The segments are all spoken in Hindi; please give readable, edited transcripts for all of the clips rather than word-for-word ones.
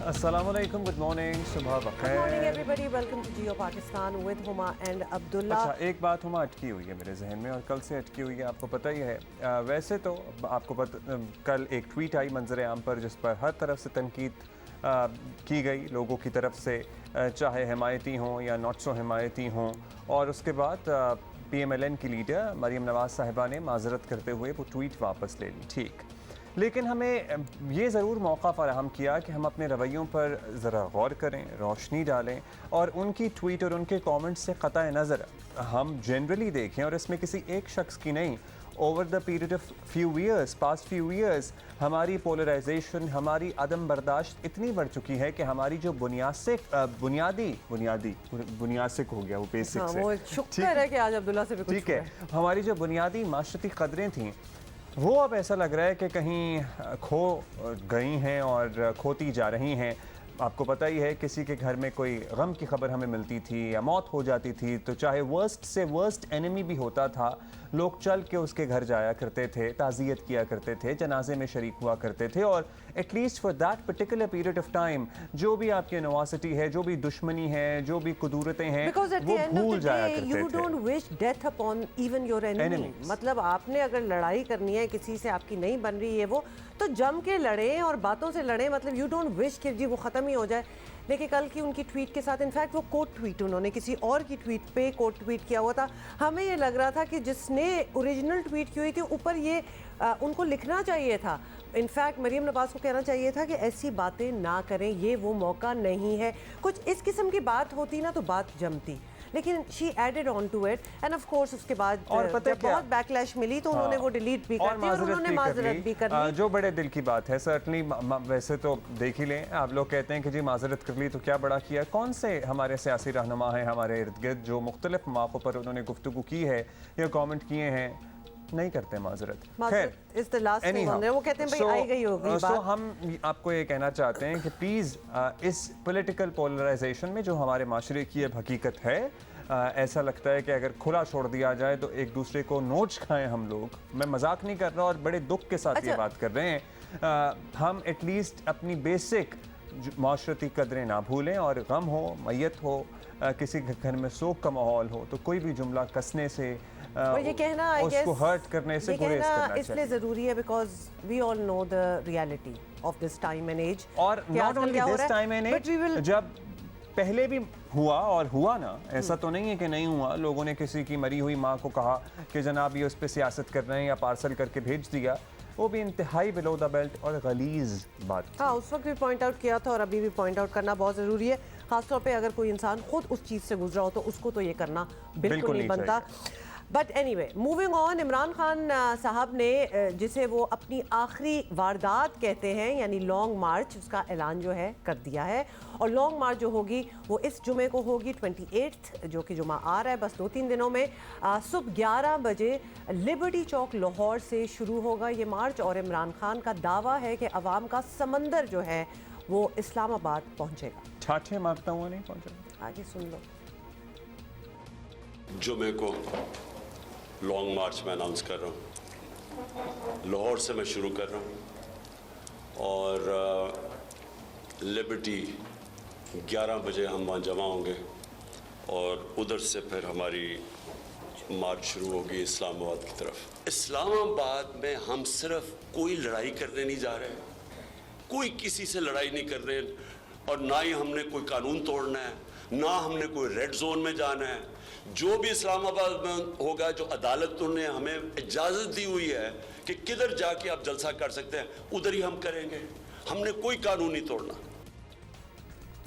अस्सलामुअलैकुम, गुड मॉर्निंग, सुबह Good बखैर। morning everybody, welcome to Geo Pakistan with Huma and Abdullah। अच्छा, एक बात हुमा अटकी हुई है मेरे जहन में और कल से अटकी हुई है, आपको पता ही है। वैसे तो आपको कल एक ट्वीट आई मंजर आम पर जिस पर हर तरफ से तनकीद की गई लोगों की तरफ से, चाहे हिमायती हों या नॉट सो हिमायती हों। और उसके बाद PMLN की लीडर मरीम नवाज़ साहिबा ने माजरत करते हुए वो ट्वीट वापस ले ली, ठीक। लेकिन हमें ये ज़रूर मौका फ़राहम किया कि हम अपने रवैयों पर ज़रा गौर करें, रोशनी डालें और उनकी ट्वीट और उनके कमेंट्स से क़तई नज़र हम जनरली देखें और इसमें किसी एक शख्स की नहीं। Over the period of past few years हमारी पोलराइजेशन, हमारी अदम बर्दाश्त इतनी बढ़ चुकी है कि हमारी जो बुनियादी हो गया वो बेसिक हाँ, से, वो शुक्र है कि आज अब्दुल्ला से भी कुछ ठीक है, हमारी जो बुनियादी माशरती कदरें थीं वो अब ऐसा लग रहा है कि कहीं खो गई हैं और खोती जा रही हैं। आपको पता ही है, किसी के घर में कोई गम की खबर हमें मिलती थी या मौत हो जाती थी तो चाहे वर्स्ट से वर्स्ट एनिमी भी होता था, लोग चल के उसके घर जाया करते थे, ताज़ियत किया करते थे, जनाजे में शरीक हुआ करते थे और at least for that particular period of time जो भी आपकी एनिवर्सिटी है, जो भी दुश्मनी है, जो भी कुदूरतें हैं, वो भूल जाया करते थे। You don't wish death upon even your enemy। मतलब आपने अगर लड़ाई करनी है किसी से, आपकी नहीं बन रही है वो, तो जम के लड़ें और बातों से लड़ें। मतलब यू डोंट विश कि जी वो ख़त्म ही हो जाए। लेकिन कल की उनकी ट्वीट के साथ, इनफैक्ट वो कोट ट्वीट उन्होंने किसी और की ट्वीट पे कोट ट्वीट किया हुआ था। हमें ये लग रहा था कि जिसने ओरिजिनल ट्वीट की हुई थी ऊपर ये उनको लिखना चाहिए था। इनफैक्ट मरीम नवाज़ को कहना चाहिए था कि ऐसी बातें ना करें, ये वो मौका नहीं है। कुछ इस किस्म की बात होती ना तो बात जमती, लेकिन she added on to it and of course उसके बाद जब बहुत बैकलैश मिली तो उन्होंने वो डिलीट भी कर दी और उन्होंने माजरत भी कर ली, जो बड़े दिल की बात है। सर्टनली वैसे तो देख ही लें, आप लोग कहते हैं कि जी माजरत कर ली तो क्या बड़ा किया। कौन से हमारे सियासी रहनुमा हैं हमारे इर्द गिर्द जो मुख्तलिफ मौक़ों पर उन्होंने गुफ्तगू की है या कमेंट किए हैं, नहीं करते माजरत। खैर, वो कहते हैं भाई आई गई होगी बात। हम आपको ये कहना चाहते हैं कि प्लीज़ इस पॉलिटिकल पोलराइजेशन में जो हमारे माशरे की अब हकीकत है, ऐसा लगता है कि अगर खुला छोड़ दिया जाए तो एक दूसरे को नोच खाएं हम लोग। मैं मजाक नहीं कर रहा और बड़े दुख के साथ ये बात कर रहे हैं। हम एटलीस्ट अपनी बेसिक माशरती कदरें ना भूलें और गम हो, मैयत हो, किसी के घर में सोग का माहौल हो तो कोई भी जुमला कसने से और ये कहना उसको हर्ट करने से गुरेज करना चाहिए। इसलिए ज़रूरी है because we all know the reality of this time and age. और not only this time and age, जब पहले भी हुआ और हुआ ना, ऐसा तो नहीं है कि नहीं हुआ। लोगों ने किसी की मरी हुई माँ को कहा कि जनाब ये उस पर सियासत कर रहे हैं या पार्सल करके भेज दिया, वो भी इंतहाई बिलो द बेल्ट और गलीज बात। हाँ, उस वक्त भी पॉइंट आउट किया था और अभी भी पॉइंट आउट करना बहुत ज़रूरी है। खासतौर पे अगर कोई इंसान खुद उस चीज़ से गुजरा हो तो उसको तो ये करना बिल्कुल नहीं बनता। But anyway, moving on, Imran Khan साहब ने जिसे वो अपनी आखिरी वारदात कहते हैं यानी लॉन्ग मार्च, उसका ऐलान जो है कर दिया है। और लॉन्ग मार्च जो होगी वो इस जुमे को होगी 28 जो कि जुमा आ रहा है बस 2-3 दिनों में। सुबह 11 बजे लिबर्टी चौक लाहौर से शुरू होगा ये मार्च और इमरान खान का दावा है कि अवाम का समंदर जो है वो इस्लामाबाद पहुँचेगा। ठाठे मारता हुआ नहीं पहुँचेगा। आगे सुन लो। जुमे को लॉन्ग मार्च में अनाउंस कर रहा हूँ। लाहौर से मैं शुरू कर रहा हूँ और लिबर्टी 11 बजे हम वहाँ जमा होंगे और उधर से फिर हमारी मार्च शुरू होगी इस्लामाबाद की तरफ। इस्लामाबाद में हम सिर्फ कोई लड़ाई करने नहीं जा रहे, कोई किसी से लड़ाई नहीं कर रहे और ना ही हमने कोई कानून तोड़ना है, ना हमने कोई रेड जोन में जाना है। जो भी इस्लामाबाद में होगा, जो अदालत ने हमें इजाज़त दी हुई है कि किधर जाके आप जलसा कर सकते हैं, उधर ही हम करेंगे। हमने कोई कानून नहीं तोड़ना।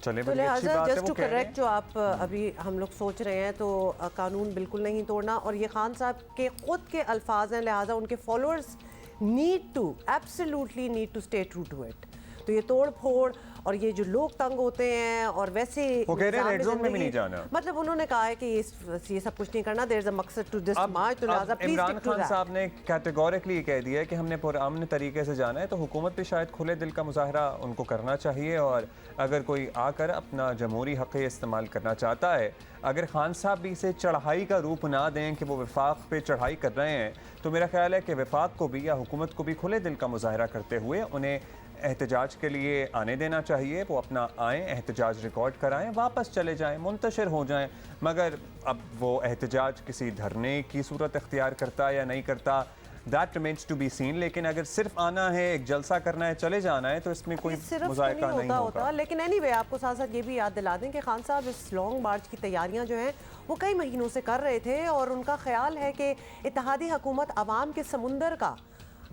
चले तो लिहाजा जस्ट टू करेक्ट जो आप अभी हम लोग सोच रहे हैं, तो कानून बिल्कुल नहीं तोड़ना। और ये खान साहब के खुद के अल्फाज हैं, लिहाजा उनके followers need to absolutely need to stay true to it. तो ये तोड़ फोड़ और ये जो लोग तंग होते हैं और वैसे वो कह रहे हैं रेड जोन में भी नहीं जाना। मतलब उन्होंने कहा है कि ये सब कुछ नहीं करना, देयर इज अ मकसद टू दिस मार्च। तो लिहाजा प्लीज इमरान खान साहब ने कैटेगोरिकली ये कह दिया है कि हमने पुरअमन तरीके से जाना है, तो हुकूमत भी शायद खुले दिल का मुजाहरा उनको करना चाहिए। और अगर कोई आकर अपना जमहूरी हक़ इस्तेमाल करना चाहता है, अगर खान साहब भी इसे चढ़ाई का रूप ना दें कि वो वफाक पे चढ़ाई कर रहे हैं, तो मेरा ख्याल है कि वफाक को भी या हुकूमत को भी खुले दिल का मुजाहरा करते हुए उन्हें एहतजाज के लिए आने देना चाहिए, वो अपना आएँ, एहतजाज रिकॉर्ड कराएं, वापस चले जाएं, मुंतशिर हो जाएं। मगर अब वो एहतजाज किसी धरने की सूरत इख्तियार करता या नहीं करता, that remains to be seen. लेकिन अगर सिर्फ आना है, एक जलसा करना है, चले जाना है, तो इसमें कोई मुज़ायका नहीं होगा। लेकिन एनीवे आपको साथ साथ ये भी याद दिला दें कि खान साहब इस लॉन्ग मार्च की तैयारियां जो हैं वो कई महीनों से कर रहे थे और उनका ख्याल है कि इत्तेहादी हुकूमत अवाम के समुंदर का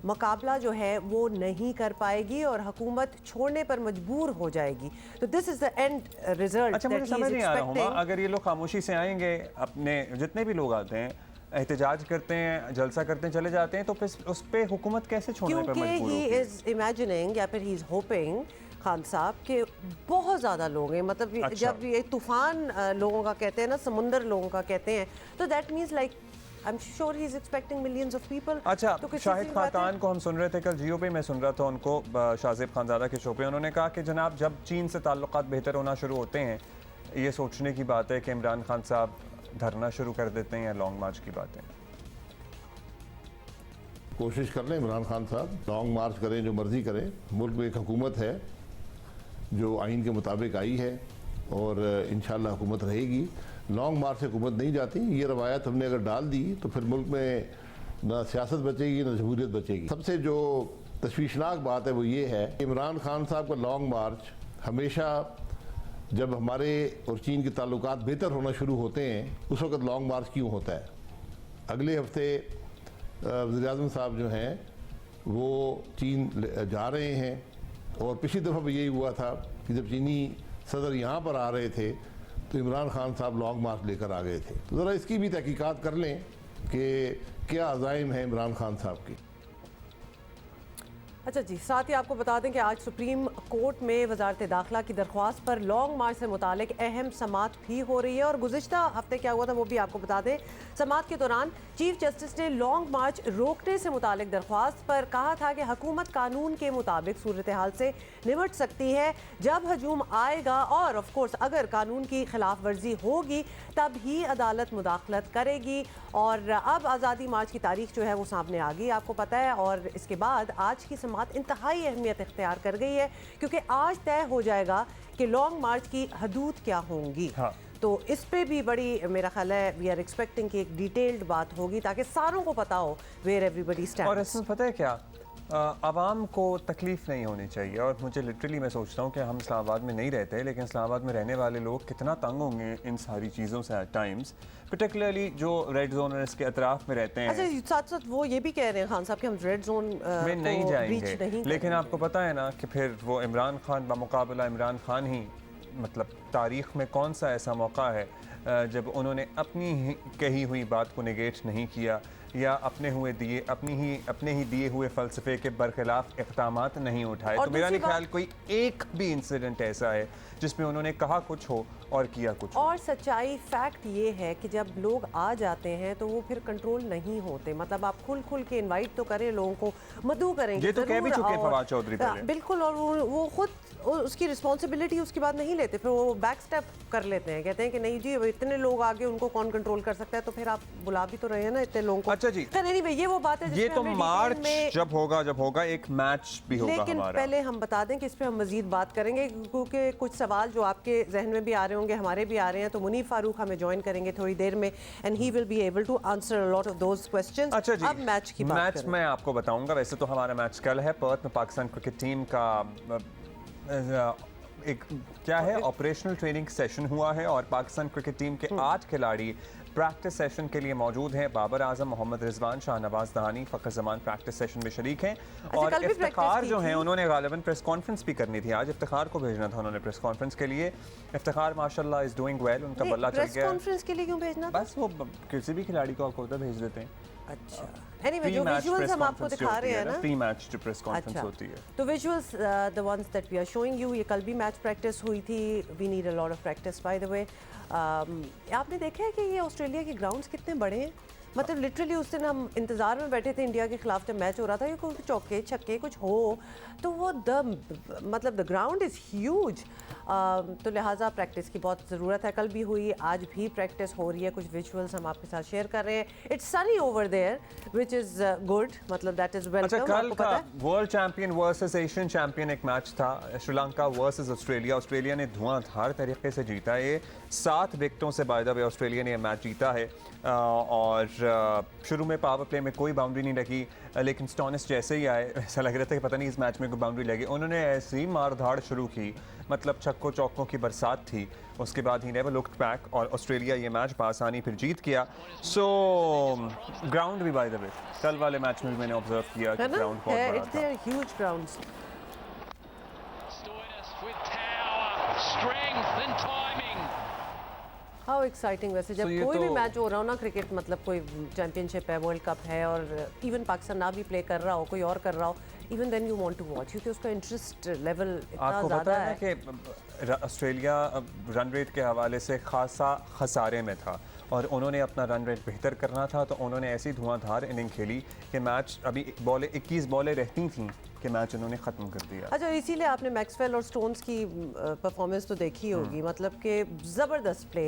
मुकाबला जो है वो नहीं कर पाएगी और हुकूमत छोड़ने पर मजबूर हो जाएगी। तो this is the end result. अच्छा, मुझे समझ नहीं आ रहा हूँ, अगर ये लोग खामोशी से आएंगे, अपने जितने भी लोग आते हैं, एहतजाज करते हैं, जलसा करते हैं, चले जाते हैं, तो फिर उस पे हुकूमत कैसे छोड़ने पर मजबूर होगी? क्योंकि ही इज इमेजिनिंग या फिर ही इज होपिंग खान साहब के बहुत ज़्यादा लोग हैं, मतलब अच्छा। जब ये तूफान लोगों का कहते हैं ना, समुंदर लोगों का कहते हैं, तो that means like I am sure he is expecting millions of people. अच्छा, शाहिद खाकान को हम सुन रहे थे कल जियो पे, मैं सुन रहा था उनको शाहजेब खानजादा के शो पे, उन्होंने कहा कि जनाब जब चीन से ताल्लुकात बेहतर होना शुरू होते हैं, ये सोचने की बात है कि इमरान खान साहब धरना शुरू कर देते हैं या लॉन्ग मार्च की बात है। कोशिश कर लें इमरान खान साहब, लॉन्ग मार्च करें, जो मर्जी करें। मुल्क में एक हुकूमत है जो आइन के मुताबिक आई है और इंशाल्लाह हुकूमत रहेगी। लॉन्ग मार्च से हुकूमत नहीं जाती, ये रवायत हमने अगर डाल दी तो फिर मुल्क में ना सियासत बचेगी ना जमहूरियत बचेगी। सबसे जो तशवीशनाक बात है वो ये है, इमरान खान साहब का लॉन्ग मार्च हमेशा जब हमारे और चीन के ताल्लुकात बेहतर होना शुरू होते हैं, उस वक्त लॉन्ग मार्च क्यों होता है? अगले हफ्ते वज़ीर-ए-आज़म साहब जो हैं वो चीन जा रहे हैं और पिछली दफ़ा भी यही हुआ था कि जब चीनी सदर यहाँ पर आ रहे थे तो इमरान खान साहब लॉन्ग मार्च लेकर आ गए थे। तो ज़रा इसकी भी तहकीकात कर लें कि क्या अज़ाइम है इमरान खान साहब की। अच्छा जी, साथ ही आपको बता दें कि आज सुप्रीम कोर्ट में वजारत दाखिला की दरख्वास्त पर लॉन्ग मार्च से मुतालिक अहम समाअत भी हो रही है और गुज़िश्ता हफ्ते क्या हुआ था वो भी आपको बता दें। समाअत के दौरान चीफ जस्टिस ने लॉन्ग मार्च रोकने से मुतालिक दरख्वास्त पर कहा था कि हुकूमत कानून के मुताबिक सूरत हाल से निपट सकती है जब हजूम आएगा, और ऑफ कोर्स अगर कानून की खिलाफ वर्जी होगी तब ही अदालत मुदाखलत करेगी। और अब आज़ादी मार्च की तारीख जो है वो सामने आ गई, आपको पता है। और इसके बाद आज की समाअत इंतहाई अहमियत इख्तियार कर गई है क्योंकि आज तय हो जाएगा कि लॉन्ग मार्च की हदूद क्या होंगी। हाँ। तो इस पे भी बड़ी मेरा ख्याल है वी आर एक्सपेक्टिंग कि एक डिटेल्ड बात होगी ताकि सारों को पता हो वेयर एवरीबडी स्टैंड्स। और इसमें पता है क्या, आवाम को तकलीफ़ नहीं होनी चाहिए। और मुझे लिटरली मैं सोचता हूँ कि हम इस्लामाबाद में नहीं रहते, लेकिन इस्लामाबाद में रहने वाले लोग कितना तंग होंगे इन सारी चीज़ों से एट टाइम्स, पर्टिकुलरली जो रेड जोन और इसके अतराफ में रहते हैं। अच्छा, साथ साथ वो ये भी कह रहे हैं खान साहब कि हम रेड जोन में नहीं जाएंगे, लेकिन आपको पता है ना कि फिर वो इमरान खान बमुकाबला इमरान खान ही, मतलब तारीख़ में कौन सा ऐसा मौका है जब उन्होंने अपनी कही हुई बात को नेगेट नहीं किया या अपने ही दिए हुए फ़लसफ़े के बरखिलाफ़ इक़दामात नहीं उठाए। तो मेरा नहीं ख्याल कोई एक भी इंसिडेंट ऐसा है जिसमें उन्होंने कहा कुछ हो और किया कुछ हो। और सच्चाई फैक्ट ये है कि जब लोग आ जाते हैं तो वो फिर कंट्रोल नहीं होते। मतलब आप खुल के इनवाइट तो करें, लोगों को मदऊ करेंगे, ये तो कह भी चुके हैं फवाद चौधरी पहले। बिल्कुल, और वो खुद उसकी रिस्पॉन्सिबिलिटी उसके बाद नहीं लेते, फिर वो बैक स्टेप कर लेते हैं, कहते हैं कि नहीं जी इतने लोग आगे उनको कौन कंट्रोल कर सकता है, तो फिर आप बुला भी तो रहे हैं ना इतने लोगों को। अच्छा जी, नहीं ये वो बात है, ये तो मार्च जब होगा एक मैच भी होगा लेकिन हमारा। पहले हम बता दें कि इस पे हम मजीद बात करेंगे क्योंकि कुछ सवाल जो आपके जहन में भी आ रहे होंगे, हमारे भी आ रहे हैं। तो मुनीफ फारूक हमें ज्वाइन करेंगे थोड़ी देर में and he will be able to answer a lot of those questions. अच्छा जी, अब मैच की बात मैच मैं आपको बताऊंगा। वैसे तो हमारा मैच कल है, पर्थ में पाकिस्तान क्रिकेट टीम का एक क्या है ऑपरेशनल ट्रेनिंग सेशन हुआ है और पाकिस्तान क्रिकेट टीम के 8 खिलाड़ी प्रैक्टिस सेशन के लिए मौजूद हैं। बाबर आजम, मोहम्मद रिजवान, शाहनवाज दहानी, फ़खर जमान प्रैक्टिस सेशन में शरीक हैं। और इफ्तिखार जो हैं उन्होंने गालिबन प्रेस कॉन्फ्रेंस भी करनी थी आज, इफ्तिखार को भेजना था उन्होंने प्रेस कॉन्फ्रेंस के लिए। इफ्तिखार माशाल्लाह इज डूइंग वेल, उनका बल्ला चल गया। प्रेस कॉन्फ्रेंस के लिए क्यों भेजना? बस वो किसी भी खिलाड़ी को आपको भेज देते हैं। अच्छा, एनीवे जो विजुअल्स हम आपको दिखा रहे हैं ना, प्री मैच जो प्रेस कॉन्फ्रेंस होती है, तो visuals the ones that we are showing you, ये कल भी मैच प्रैक्टिस हुई थी। We need a lot of practice by the way. आपने देखा है कि ये ऑस्ट्रेलिया के ग्राउंड्स कितने बड़े हैं? मतलब लिटरली उस दिन हम इंतज़ार में बैठे थे इंडिया के खिलाफ जब मैच हो रहा था, ये कुछ चौके छक्के कुछ हो तो वो द ग्राउंड इज़ ह्यूज। तो लिहाजा प्रैक्टिस की बहुत ज़रूरत है। कल भी हुई, आज भी प्रैक्टिस हो रही है। कुछ विजुअल्स हम आपके साथ शेयर कर रहे हैं। It's sunny over there which is good, मतलब दैट इज़ अच्छा, वेलकम। कल का world champion versus Asian champion एक मैच था, श्रीलंका वर्सेस ऑस्ट्रेलिया। ऑस्ट्रेलिया ने धुआंधार तरीके से जीता है, 7 विकेटों से बाय द वे ऑस्ट्रेलिया ने यह मैच जीता है। और शुरू में पावर प्ले में कोई बाउंड्री नहीं लगी, लेकिन स्टोनिस जैसे ही आए ऐसा लग रहा था कि पता नहीं इस मैच में कोई बाउंड्री लगी। उन्होंने ऐसी मार धाड़ शुरू की, मतलब छक्कों चौकों की बरसात थी। उसके बाद ही नेवर लुक्ड बैक और ऑस्ट्रेलिया ये मैच बआसानी फिर जीत गया। सो ग्राउंड भी बाय द वे कल वाले मैच में भी मैंने ऑब्जर्व किया कि ग्राउंड बहुत बड़ा इट्स था। There huge grounds. How exciting. वैसे जब So ये कोई भी तो- मैच हो रहा हो ना क्रिकेट, मतलब कोई चैंपियनशिप है, वर्ल्ड कप है, और इवन पाकिस्तान ना भी प्ले कर रहा हो, कोई और कर रहा हो, even then you want to watch, क्योंकि उसका इंटरेस्ट लेवल इतना आपको ज़्यादा पता है है। कि ऑस्ट्रेलिया रन रेट के हवाले से खासा खसारे में था और उन्होंने अपना रन रेट बेहतर करना था, तो उन्होंने ऐसी धुआंधार इनिंग खेली कि मैच अभी 21 बॉलें रहती थी कि मैच उन्होंने ख़त्म कर दिया। अच्छा, इसीलिए आपने मैक्सवेल और स्टोन्स की परफॉर्मेंस तो देखी होगी, मतलब कि ज़बरदस्त प्ले।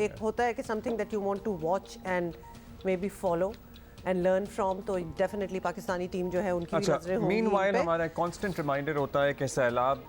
एक होता है कि something that you want to watch and maybe follow and learn from, तो डेफिनेटली पाकिस्तानी टीम जो है उनकी भी अच्छा, नजरें होंगी मीनवाइल इन पे। हमारा कांस्टेंट रिमाइंडर होता है कि सैलाब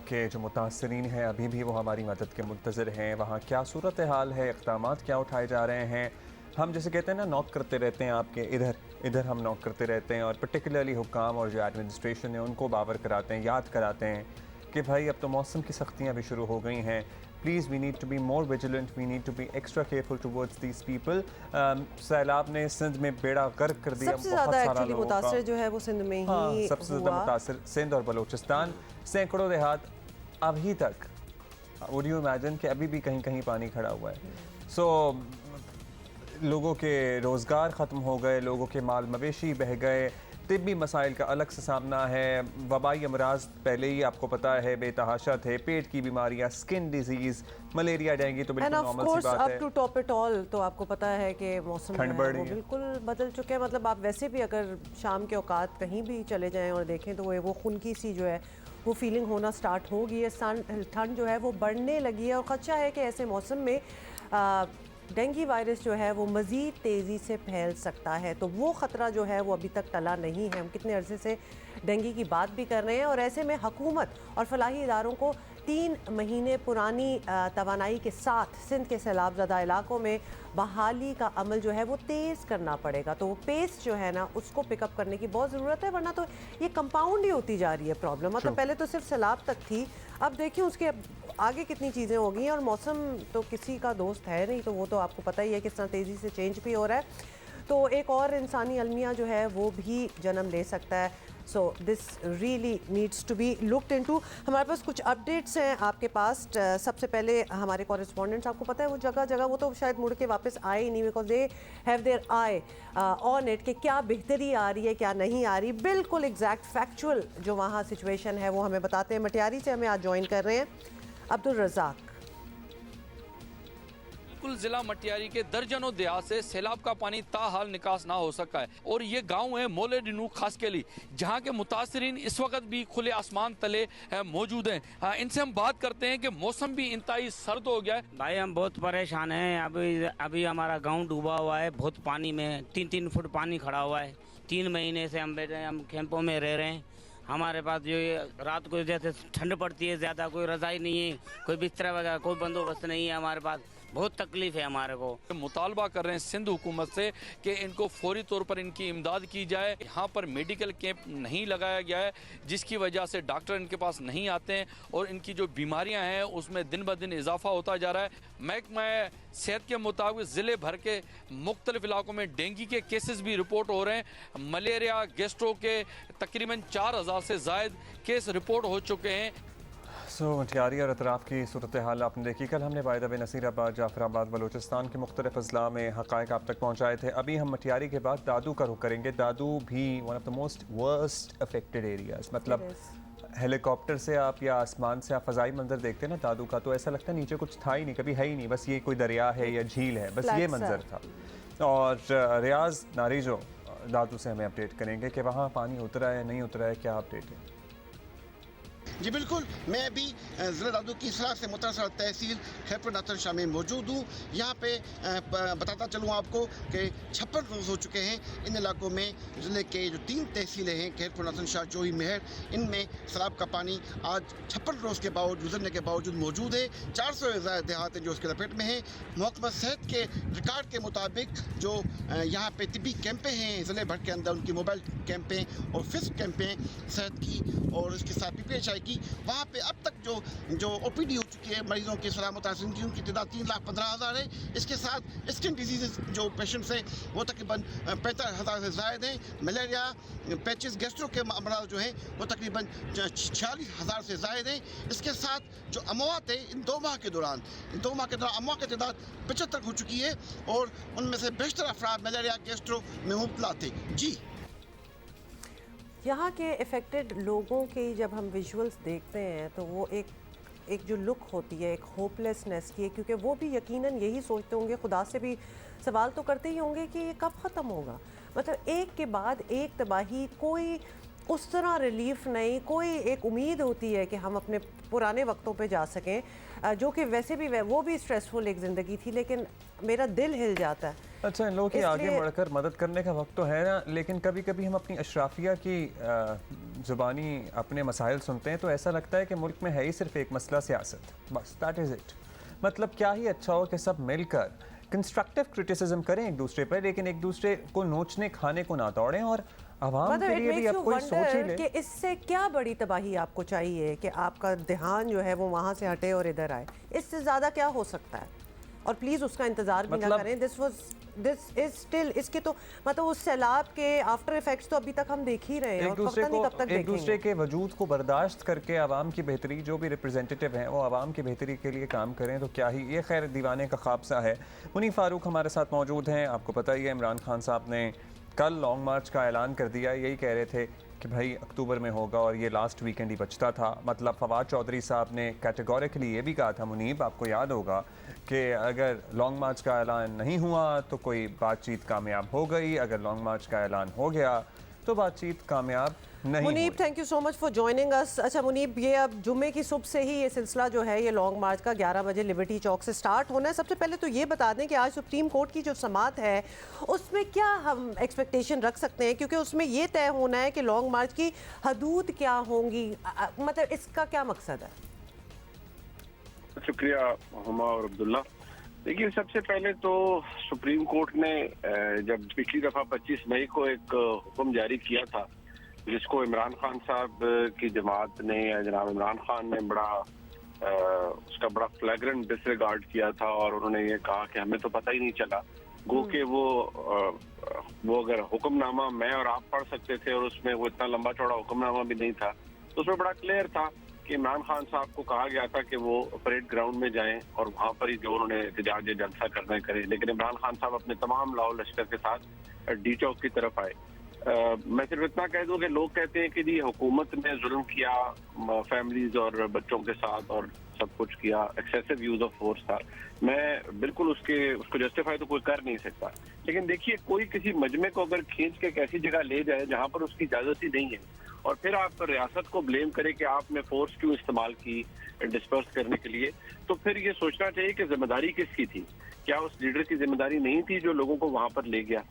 के जो मुतासरीन हैं अभी भी वो हमारी मदद के मुंतज़िर हैं। वहाँ क्या सूरत हाल है, इक़दामात क्या उठाए जा रहे हैं। हम जैसे कहते हैं ना, नॉक करते रहते हैं आपके इधर इधर हम नॉक करते रहते हैं, और पर्टिकुलरली हुक्काम और जो एडमिनिस्ट्रेशन है उनको बावर कराते हैं, याद कराते हैं कि भाई अब तो मौसम की सख्तियाँ भी शुरू हो गई हैं। Please we need to be more vigilant, we need to be extra careful towards these people. सैलाब ने सिंध में बेड़ा गर्क कर दिया, सबसे बहुत ज़्यादा सारा एक्चुअली लोगों का। मुतासर जो है वो सिंध में हाँ, ही सबसे ज़्यादा हुआ। मुतासर सिंध और बलूचिस्तान। सैकड़ों देहात अभी तक, वुड यू इमेजिन कि अभी भी कहीं कहीं पानी खड़ा हुआ है। सो लोगों के रोज़गार ख़त्म हो गए, लोगों के माल मवेशी बह गए, तिब्बी मसाइल का अलग से सामना है। वबाई अमराज पहले ही आपको पता है बेतहाशा थे, पेट की बीमारियाँ, स्किन डिजीज़, मलेरिया, डेंगू तो एंड बिल्कुल ऑफ नॉर्मल सी कोर्स बात अप है। टू टॉप इट ऑल, तो आपको पता है कि मौसम ठंड जो बढ़ है रही वो है। बिल्कुल बदल चुके हैं। मतलब आप वैसे भी अगर शाम के औकात कहीं भी चले जाएं और देखें तो वो खुनकी सी जो है वो फीलिंग होना स्टार्ट हो गई है। ठंड जो है वो बढ़ने लगी है और ख़दशा है कि ऐसे मौसम में डेंगू वायरस जो है वो मज़ीद तेज़ी से फैल सकता है। तो वो ख़तरा जो है वो अभी तक टला नहीं है। हम कितने अरसे से डेंगू की बात भी कर रहे हैं, और ऐसे में हुकूमत और फलाही इदारों को 3 महीने पुरानी तवानाई के साथ सिंध के सैलाबज़दा इलाकों में बहाली का अमल जो है वो तेज़ करना पड़ेगा। तो वो पेस जो है ना उसको पिकअप करने की बहुत ज़रूरत है, वरना तो ये कंपाउंड ही होती जा रही है प्रॉब्लम। मतलब पहले तो सिर्फ सैलाब तक थी, अब देखिए उसके आगे कितनी चीज़ें हो गई हैं। और मौसम तो किसी का दोस्त है नहीं, तो वो तो आपको पता ही है किस तरह तेज़ी से चेंज भी हो रहा है। तो एक और इंसानी अलमिया जो है वो भी जन्म ले सकता है। So this really needs to be looked into. हमारे पास कुछ अपडेट्स हैं आपके पास। सबसे पहले हमारे कॉरेस्पॉन्डेंट्स, आपको पता है वो जगह जगह वो तो शायद मुड़ के वापस आए ही नहीं, because they have their eye on it कि क्या बेहतरी आ रही है क्या नहीं आ रही। बिल्कुल एग्जैक्ट फैक्चुअल जो वहाँ सिचुएशन है वो हमें बताते हैं। मटियारी से हमें आज ज्वाइन कर रहे हैं अब्दुल रज़ाक। बिल्कुल जिला मटियारी के दर्जनों देहात से सैलाब का पानी ताहाल निकास ना हो सका है, और ये गांव है मोले डिनू खास के लिए, जहां के मुतासरीन इस वक्त भी खुले आसमान तले मौजूद हैं। इनसे हम बात करते हैं कि मौसम भी इंतहाई सर्द हो गया है। भाई हम बहुत परेशान हैं। अभी हमारा गांव डूबा हुआ है, बहुत पानी में 3-3 फुट पानी खड़ा हुआ है। 3 महीने से हम बैठे, हम कैंपों में रह रहे हैं। हमारे पास जो ये रात को जैसे ठंड पड़ती है ज़्यादा, कोई रज़ाई नहीं है, कोई बिस्तरा वगैरह कोई बंदोबस्त नहीं है हमारे पास। बहुत तकलीफ है हमारे को। मुतालबा कर रहे हैं सिंध हुकूमत से कि इनको फौरी तौर पर इनकी इमदाद की जाए। यहाँ पर मेडिकल कैंप नहीं लगाया गया है, जिसकी वजह से डॉक्टर इनके पास नहीं आते हैं और इनकी जो बीमारियाँ हैं उसमें दिन ब दिन इजाफा होता जा रहा है। महकमा सेहत के मुताबिक ज़िले भर के मुख्तलिफ इलाकों में डेंगू के केसेस भी रिपोर्ट हो रहे हैं। मलेरिया गैस्ट्रो के तकरीबन 4000 से ज़ायद केस रिपोर्ट हो चुके हैं। सो मटियारी और अतराफ़ की सूरत हाल आपने देखी। कल हमने बाय द वे नसीराबाद, जाफराबाद, बलूचिस्तान के मुख्तलिफ अजला में हक़ाइक़ आप तक पहुँचाए थे। अभी हम मटियारी के बाद दादू का रुख करेंगे। दादू भी one of the most worst affected areas, मतलब हेलीकॉप्टर से आप या आसमान से आप फ़ज़ाई मंजर देखते हैं ना दादू का, तो ऐसा लगता है नीचे कुछ था ही नहीं, कभी है ही नहीं, बस ये कोई दरिया है या झील है, बस ये मंजर था। और रियाज नारी जो दादू से हमें अपडेट करेंगे कि वहाँ पानी उतरा है नहीं उतरा है, क्या अपडेट है। जी बिल्कुल, मैं अभी ज़िला दादू की इस्लाह से मुतासर तहसील खैबर नाथन शाह में मौजूद हूँ। यहाँ पे बताता चलूँ आपको कि 56 रोज़ हो चुके हैं इन इलाकों में। ज़िले के जो 3 तहसीलें हैं खैबर नाथन शाह, जोही, मेहर, इनमें सैलाब का पानी आज 56 रोज़ के बावजूद गुजरने के बावजूद मौजूद है। 400 से ज़्यादा देहात हैं जो उसके लपेट में हैं। महकमा सेहत के रिकॉर्ड के मुताबिक जो यहाँ पे तिब्बी कैंपें हैं ज़िले भर के अंदर, उनकी मोबाइल कैंपें और फिक्स कैंपें सेहत की और उसके साथ PPHI की, वहाँ पे अब तक जो OPD हो चुकी है मरीजों की सलाह मुतासिरीन की, उनकी तादाद 3,15,000 है। इसके साथ स्किन डिजीज़ जो पेशेंट्स हैं वो तकरीबन 65,000 से ज़ायद हैं। मलेरिया, पैचिस, गैस्ट्रो के अमराज जो हैं वो तकरीबन 46,000 से ज़ायद हैं। इसके साथ जो अमवात है इन 2 माह के दौरान अमवात की तादाद 75 हो चुकी है और उनमें से बेशतर अफराद मलेरिया, गैस्ट्रो में मुब्तला थे। जी, यहाँ के इफ़ेक्टेड लोगों के जब हम विजुअल्स देखते हैं तो वो एक जो लुक होती है, एक होपलेसनेस की है, क्योंकि वो भी यकीनन यही सोचते होंगे, खुदा से भी सवाल तो करते ही होंगे कि ये कब ख़त्म होगा। मतलब एक के बाद एक तबाही, कोई उस तरह रिलीफ नहीं, कोई एक उम्मीद होती है कि हम अपने पुराने वक्तों पे जा सकें, जो कि वैसे भी वो भी स्ट्रेसफुल एक ज़िंदगी थी, लेकिन मेरा दिल हिल जाता है। अच्छा, इन लोगों की आगे बढ़कर मदद करने का वक्त तो है ना, लेकिन कभी कभी हम अपनी अशराफिया की ज़ुबानी अपने मसाइल सुनते हैं तो ऐसा लगता है कि मुल्क में है ही सिर्फ एक मसला सियासत, बस दैट इज़ इट। मतलब क्या ही अच्छा हो कि सब मिलकर कंस्ट्रक्टिव क्रिटिसिज्म करें एक दूसरे पर, लेकिन एक दूसरे को नोचने खाने को ना दौड़ें और आवाम के लिए भी अब कोई सोच ही ले कि इससे क्या बड़ी तबाही आपको चाहिए कि आपका ध्यान जो है वो वहाँ से हटे और इधर आए। इससे ज़्यादा क्या हो सकता है? और प्लीज़ उसका इंतज़ार भी ना करें। दिस इज स्टिल, इसके तो मतलब उस सैलाब के आफ्टर इफेक्ट्स तो अभी तक हम देख ही रहे हैं, एक दूसरे के वजूद को बर्दाश्त करके आवाम की बेहतरी, जो भी रिप्रेजेंटेटिव हैं वो आवाम की बेहतरी के लिए काम करें तो क्या ही ये खैर दीवाने का ख्वाब सा है। मुनीफ फारूक हमारे साथ मौजूद हैं। आपको पता ही है इमरान खान साहब ने कल लॉन्ग मार्च का ऐलान कर दिया। यही कह रहे थे कि भाई अक्टूबर में होगा और ये लास्ट वीकेंड ही बचता था। मतलब फवाद चौधरी साहब ने कैटेगोरिकली ये भी कहा था, मुनीब आपको याद होगा, कि अगर लॉन्ग मार्च का ऐलान नहीं हुआ तो कोई बातचीत कामयाब हो गई, अगर लॉन्ग मार्च का ऐलान हो गया तो बातचीत कामयाब नहीं। Munib, thank you so much for joining us. अच्छा मुनीब, ये अब जुम्मे की सुबह से ही ये सिलसिला जो है ये लॉन्ग मार्च का 11 बजे लिबर्टी चौक से स्टार्ट होना है। सबसे पहले तो ये बता दें कि आज सुप्रीम कोर्ट की जो समाअत है उसमें क्या हम एक्सपेक्टेशन रख सकते हैं, क्योंकि उसमें ये तय होना है कि लॉन्ग मार्च की हदूद क्या होंगी, मतलब इसका क्या मकसद है? शुक्रिया हुमा और अब्दुल्ला। देखिए, सबसे पहले तो सुप्रीम कोर्ट ने जब पिछली दफ़ा 25 मई को एक हुक्म जारी किया था जिसको इमरान खान साहब की जमात ने या जनाब इमरान खान ने उसका बड़ा फ्लैग्रेंट डिसरिगार्ड किया था और उन्होंने ये कहा कि हमें तो पता ही नहीं चला, गो के वो अगर हुक्मनामा मैं और आप पढ़ सकते थे और उसमें वो इतना लंबा चौड़ा हुक्मनामा भी नहीं था, तो उसमें बड़ा क्लियर था कि इमरान खान साहब को कहा गया था कि वो परेड ग्राउंड में जाएं और वहाँ पर ही जो उन्होंने एहतजाज जलसा करना करें, लेकिन इमरान खान साहब अपने तमाम लाओ लश्कर के साथ डी चौक की तरफ आए। मैं सिर्फ इतना कह दूं कि लोग कहते हैं कि जी हुकूमत ने जुल्म किया फैमिलीज और बच्चों के साथ और सब कुछ किया, एक्सेसिव यूज ऑफ फोर्स था। मैं बिल्कुल उसको जस्टिफाई तो कोई कर नहीं सकता, लेकिन देखिए कोई किसी मजमे को अगर खींच के एक ऐसी जगह ले जाए जहाँ पर उसकी इजाजत ही नहीं है और फिर आप रियासत को ब्लेम करें कि आपने फोर्स क्यों इस्तेमाल की डिस्पर्स करने के लिए, तो फिर ये सोचना चाहिए कि जिम्मेदारी किसकी थी। क्या उस लीडर की जिम्मेदारी नहीं थी जो लोगों को वहां पर ले गया?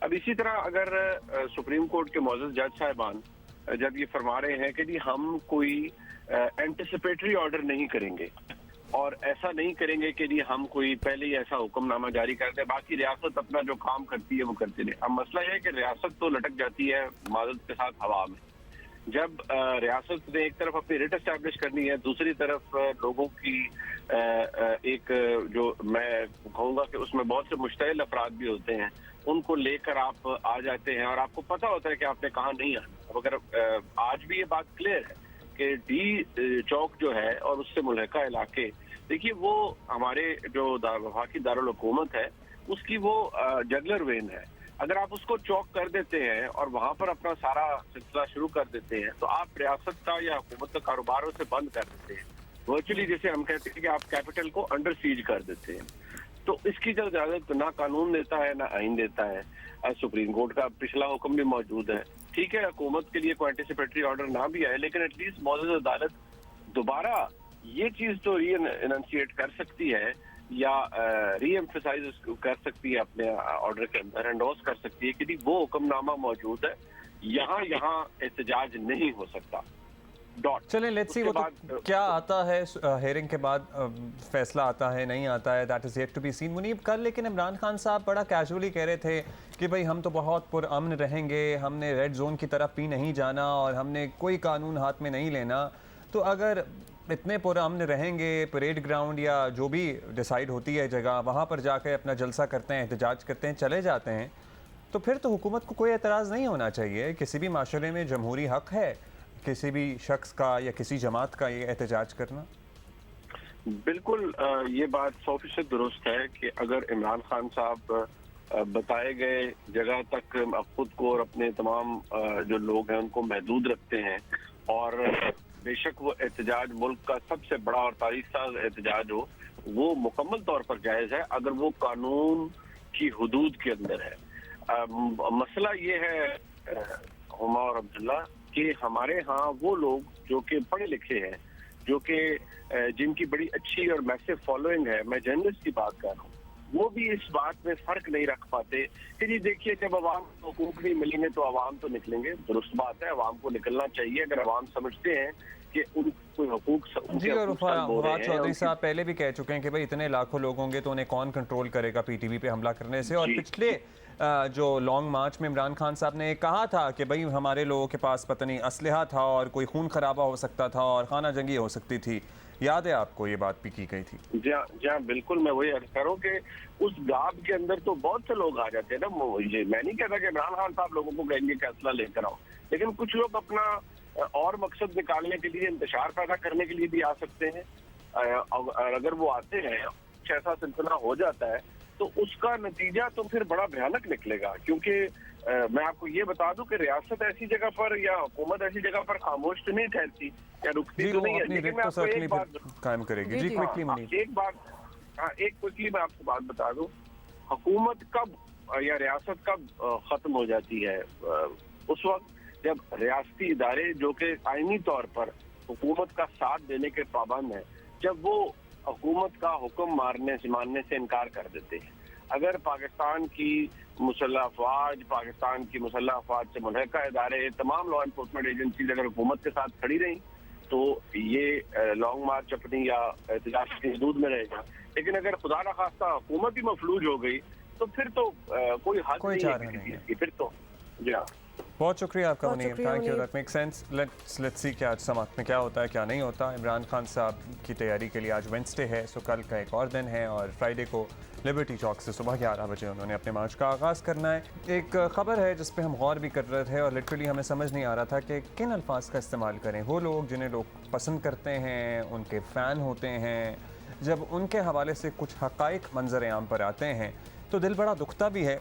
अब इसी तरह अगर सुप्रीम कोर्ट के मौजूद जज साहिबान जब ये फरमा रहे हैं कि जी हम कोई एंटिसिपेटरी ऑर्डर नहीं करेंगे और ऐसा नहीं करेंगे कि जी हम कोई पहले ही ऐसा हुक्मनामा जारी कर दे, बाकी रियासत अपना जो काम करती है वो करती रहे। अब मसला यह है कि रियासत तो लटक जाती है माजरत के साथ हवा में। जब रियासत ने एक तरफ अपनी रिट एस्टैब्लिश करनी है, दूसरी तरफ लोगों की एक जो मैं कहूँगा कि उसमें बहुत से मुश्तइल अफराद भी होते हैं, उनको लेकर आप आ जाते हैं और आपको पता होता है कि आपने कहाँ नहीं आना। अब अगर आज भी ये बात क्लियर है कि डी चौक जो है और उससे मुल्हका इलाके, देखिए वो हमारे जो वफाकी दारुल हुकूमत है उसकी वो जगलर वेन है। अगर आप उसको चौक कर देते हैं और वहां पर अपना सारा सिलसिला शुरू कर देते हैं तो आप रियासत का या हुकूमत का कारोबार उसे बंद कर देते हैं, वर्चुअली जैसे हम कहते हैं कि आप कैपिटल को अंडर सीज कर देते हैं। तो इसकी जो इजाजत ना कानून देता है ना आइन देता है। सुप्रीम कोर्ट का पिछला हुक्म भी मौजूद है, ठीक है हुकूमत के लिए कोई एंटिसिपेटरी ऑर्डर ना भी आए, लेकिन एटलीस्ट मौजूद अदालत दोबारा ये चीज तो री एनंशिएट कर सकती है या री एम्फेसाइज कर सकती है अपने ऑर्डर के अंदर, एंडोर्स कर सकती है कि नहीं वो हुक्मनामा मौजूद है, यहाँ एहतजाज नहीं हो सकता। चलें, लेट्स सी वो तो क्या आता है हेयरिंग के बाद, फैसला आता है नहीं आता है, that is yet to be seen. Munib, कल लेकिन इमरान खान साहब बड़ा कैजुअली कह रहे थे कि भाई हम तो बहुत पुरअमन रहेंगे, हमने रेड जोन की तरफ भी नहीं जाना और हमने कोई कानून हाथ में नहीं लेना। तो अगर इतने पुरअमन रहेंगे, परेड ग्राउंड या जो भी डिसाइड होती है जगह, वहाँ पर जाकर अपना जलसा करते हैं, एहतजाज करते हैं, चले जाते हैं, तो फिर तो हुकूमत को कोई एतराज़ नहीं होना चाहिए। किसी भी माशरे में जमहूरी हक़ है किसी भी शख्स का या किसी जमात का ये एहतजाज करना। बिल्कुल ये बात 100% दुरुस्त है कि अगर इमरान खान साहब बताए गए जगह तक खुद को और अपने तमाम जो लोग हैं उनको महदूद रखते हैं, और बेशक वो एहतजाज मुल्क का सबसे बड़ा और तारीख साज एहतजाज हो, वो मुकम्मल तौर पर जायज़ है अगर वो कानून की हुदूद के अंदर है। मसला ये है हुमा और अब्दुल्ला कि हमारे यहाँ वो लोग जो कि पढ़े लिखे हैं, जो कि जिनकी बड़ी अच्छी और मैसिव फॉलोइंग है, मैं जर्नलिस्ट की बात कर रहा हूँ, वो भी इस बात में फर्क नहीं रख पाते कि जी देखिए जब अवाम को हुकूक नहीं मिलेंगे तो अवाम तो निकलेंगे। दुरुस्त बात है, अवाम को निकलना चाहिए अगर अवाम समझते हैं कि उनको हुकूक जी। और फवाद चौधरी साहब पहले भी कह चुके हैं कि भाई इतने लाखों लोग होंगे तो उन्हें कौन कंट्रोल करेगा पीटीवी पे हमला करने से। और पिछले जो लॉन्ग मार्च में इमरान खान साहब ने कहा था कि भाई हमारे लोगों के पास पता नहीं असलहा था और कोई खून खराबा हो सकता था और खाना जंगी हो सकती थी, याद है आपको ये बात भी की गई थी? जी हाँ बिल्कुल, मैं वही अर्ज करूँ कि उस गाब के अंदर तो बहुत से लोग आ जाते हैं ना। मैं नहीं कहता कि इमरान खान साहब लोगों को कहेंगे कि असला लेकर आओ, लेकिन कुछ लोग अपना और मकसद निकालने के लिए, इंतशार पैदा करने के लिए भी आ सकते हैं। अगर वो आते हैं, कुछ ऐसा सिलसिला हो जाता है तो उसका नतीजा तो फिर बड़ा भयानक निकलेगा। क्योंकि मैं आपको ये बता दूं कि रियासत ऐसी जगह पर या हुकूमत ऐसी जगह पर खामोश तो नहीं ठहरती या रुकती तो नहीं है। लेकिन मैं आपको एक बात कायम करेगी जी, क्विकली मैं आपको बात बता दूं, हुकूमत कब या रियासत कब खत्म हो जाती है? उस वक्त जब रियासती इदारे जो कि आईनी तौर पर हुकूमत का साथ देने के पाबंद हैं, जब वो हुकूमत का हुक्म मानने से इनकार कर देते हैं। अगर पाकिस्तान की मुसल्लह अफवाज, पाकिस्तान की मुसल्लह अफवाज से मुल्हका इदारे, तमाम लॉ एनफोर्समेंट एजेंसीज अगर हुकूमत के साथ खड़ी रही तो ये लॉन्ग मार्च अपनी या एहतजाज की हदूद में रहेगा। लेकिन अगर खुदा न खास्ता हुकूमत ही मफलूज हो गई तो फिर तो कोई हद नहीं है किसी चीज़ की, फिर तो। जी हाँ, बहुत शुक्रिया आपका Munib, thank you, that make sense. Let's see क्या समात में क्या होता है क्या नहीं होता। इमरान खान साहब की तैयारी के लिए आज वेंसडे है, सो कल का एक और दिन है और फ्राइडे को लिबर्टी चौक से सुबह 11 बजे उन्होंने अपने मार्च का आगाज़ करना है। एक ख़बर है जिस पे हम गौर भी कर रहे थे और लिटरली हमें समझ नहीं आ रहा था कि किन अल्फाज का इस्तेमाल करें। वो लोग जिन्हें लोग पसंद करते हैं, उनके फ़ैन होते हैं, जब उनके हवाले से कुछ हक़ाइक़ मंजर आम पर आते हैं तो दिल बड़ा दुखता भी है।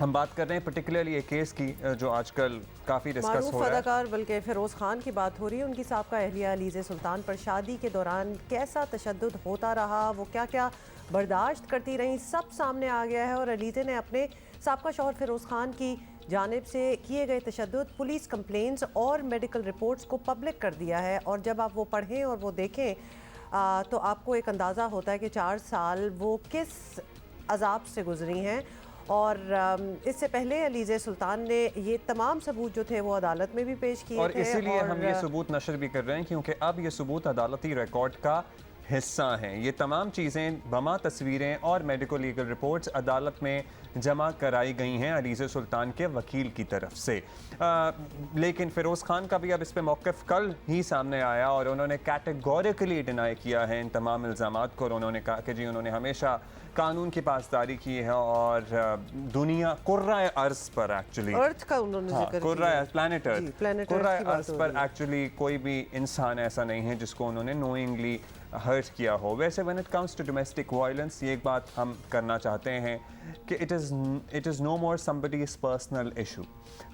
हम बात कर रहे हैं पर्टिकुलरली एक केस की जो आजकल काफ़ी डिस्कस हो रहा है। अदाकार बल्कि फ़िरोज़ खान की बात हो रही है, उनकी साबका अहलिया अलीज़े सुल्तान पर शादी के दौरान कैसा तशद्दुद होता रहा, वो क्या क्या बर्दाश्त करती रहीं, सब सामने आ गया है। और अलीज़े ने अपने साबका शौहर फ़िरोज़ खान की जानिब से किए गए तशद्दुद, पुलिस कंप्लेंट्स और मेडिकल रिपोर्ट्स को पब्लिक कर दिया है। और जब आप वो पढ़ें और वो देखें तो आपको एक अंदाज़ा होता है कि 4 साल वो किस अजाब से गुजरी हैं। और इससे पहले अलीज़े सुल्तान ने ये तमाम सबूत जो थे वो अदालत में भी पेश किए और थे। इसीलिए हम ये सबूत नशर भी कर रहे हैं क्योंकि अब ये सबूत अदालती रिकॉर्ड का हिस्सा हैं। ये तमाम चीज़ें, बमा तस्वीरें और मेडिको लीगल रिपोर्ट्स अदालत में जमा कराई गई हैं अलीज़े सुल्तान के वकील की तरफ से। लेकिन फ़िरोज़ खान का भी अब इस पर मौक़िफ़ कल ही सामने आया और उन्होंने कैटेगोरिकली डिनाई किया है इन तमाम इल्ज़ामात को। और उन्होंने कहा कि जी उन्होंने हमेशा कानून की पासदारी की है और दुनिया कुर्राए अर्ज़ पर एक्चुअली अर्थ का उन्होंने जिक्र किया, प्लैनेट अर्थ, कुर्राए अर्ज़ पर एक्चुअली कोई भी इंसान ऐसा नहीं है जिसको उन्होंने नोइंगली हर्ट किया हो। वैसे when it comes to domestic violence ये एक बात हम करना चाहते हैं कि it is no more somebody's personal issue.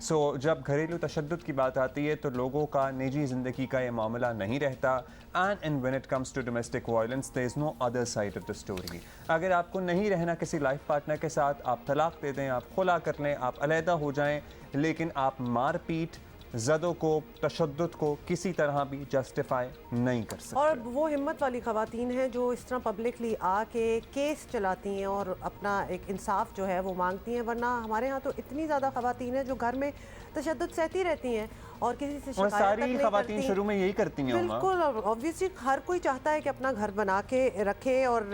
So जब घरेलू तशद्दुद की बात आती है तो लोगों का निजी ज़िंदगी का ये मामला नहीं रहता। And when it comes to domestic violence there is no other side of the story. अगर आपको नहीं रहना किसी लाइफ पार्टनर के साथ, आप तलाक दे दें, आप खुला कर लें, आप अलहदा हो जाएं, लेकिन आप मारपीट, ज़दों को, तशद्दुद को किसी तरह भी जस्टिफाई नहीं कर सकते। और वो हिम्मत वाली ख़वातीन हैं जो इस तरह पब्लिकली आके केस चलाती हैं और अपना एक इंसाफ जो है वो मांगती हैं, वरना हमारे यहाँ तो इतनी ज़्यादा ख़वातीन हैं जो घर में तशद्दुद सहती रहती हैं और किसी से और शिकायत सारी तक नहीं ख़वातीन करती। शुरू में यही करती हैं। बिल्कुल, ऑब्वियसली हर कोई चाहता है कि अपना घर बना के रखे, और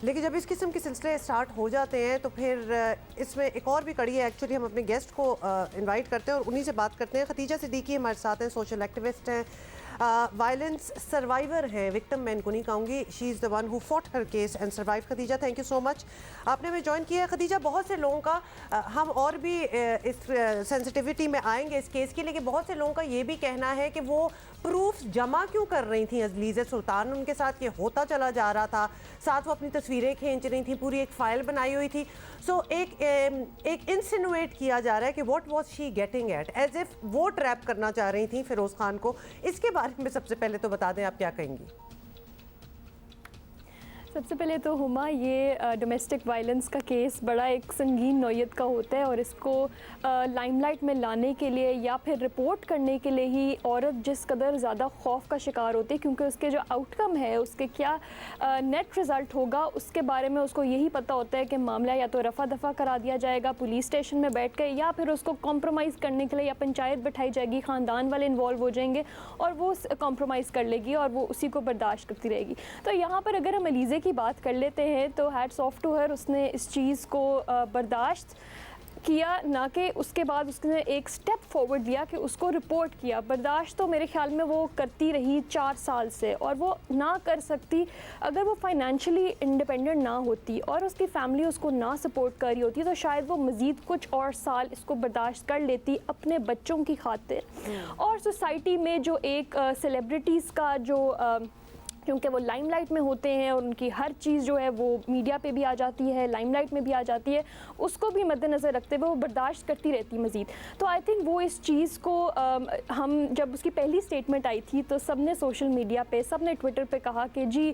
लेकिन जब इस किस्म के सिलसिले स्टार्ट हो जाते हैं तो फिर इसमें एक और भी कड़ी है। एक्चुअली हम अपने गेस्ट को इनवाइट करते हैं और उन्हीं से बात करते हैं। खतीजा सिद्दीकी हमारे साथ हैं, सोशल एक्टिविस्ट हैं, वायलेंस सर्वाइवर हैं, विक्टिम मैं इनको नहीं कहूँगी, she is the one who fought her case and survive. Khatija, thank you so much, आपने हमें ज्वाइन किया है। खतीजा, बहुत से लोगों का हम और भी इस सेंसिटिविटी में आएंगे इस केस की, लेकिन बहुत से लोगों का ये भी कहना है कि वो प्रूफ जमा क्यों कर रही थी अज़लीज़ा सुल्तान, उनके साथ ये होता चला जा रहा था, साथ वो अपनी तस्वीरें खींच रही थी, पूरी एक फ़ाइल बनाई हुई थी। सो एक इंसिनुएट किया जा रहा है कि what was she getting at, as if वो ट्रैप करना चाह रही थी फ़िरोज़ खान को। इसके बारे में सबसे पहले तो बता दें आप क्या कहेंगी? सबसे पहले तो हुमा, ये डोमेस्टिक वायलेंस का केस बड़ा एक संगीन नौयत का होता है और इसको लाइमलाइट में लाने के लिए या फिर रिपोर्ट करने के लिए ही औरत जिस कदर ज़्यादा खौफ का शिकार होती है, क्योंकि उसके जो आउटकम है, उसके क्या नेट रिज़ल्ट होगा, उसके बारे में उसको यही पता होता है कि मामला या तो रफ़ा दफ़ा करा दिया जाएगा पुलिस स्टेशन में बैठ कर, या फिर उसको कॉम्प्रोमाइज़ करने के लिए या पंचायत बैठाई जाएगी, ख़ानदान वाले इन्वॉल्व हो जाएंगे और वो कॉम्प्रोमाइज़ कर लेगी और वो उसी को बर्दाश्त करती रहेगी। तो यहाँ पर अगर हम अलीज़े की बात कर लेते हैं तो हैट्स ऑफ टू हर, उसने इस चीज़ को बर्दाश्त किया, ना कि उसके बाद उसने एक स्टेप फॉरवर्ड लिया कि उसको रिपोर्ट किया। बर्दाश्त तो मेरे ख्याल में वो करती रही 4 साल से, और वो ना कर सकती अगर वो फाइनेंशियली इंडिपेंडेंट ना होती और उसकी फैमिली उसको ना सपोर्ट कर रही होती, तो शायद वो मज़ीद कुछ और साल इसको बर्दाश्त कर लेती अपने बच्चों की खातिर। और सोसाइटी में जो एक सेलिब्रिटीज़ का जो क्योंकि वो लाइमलाइट में होते हैं और उनकी हर चीज़ जो है वो मीडिया पे भी आ जाती है, लाइमलाइट में भी आ जाती है, उसको भी मद्देनज़र रखते हुए वो बर्दाश्त करती रहती मज़ीद। तो आई थिंक वो इस चीज़ को हम जब उसकी पहली स्टेटमेंट आई थी तो सब ने सोशल मीडिया पे, सब ने ट्विटर पे कहा कि जी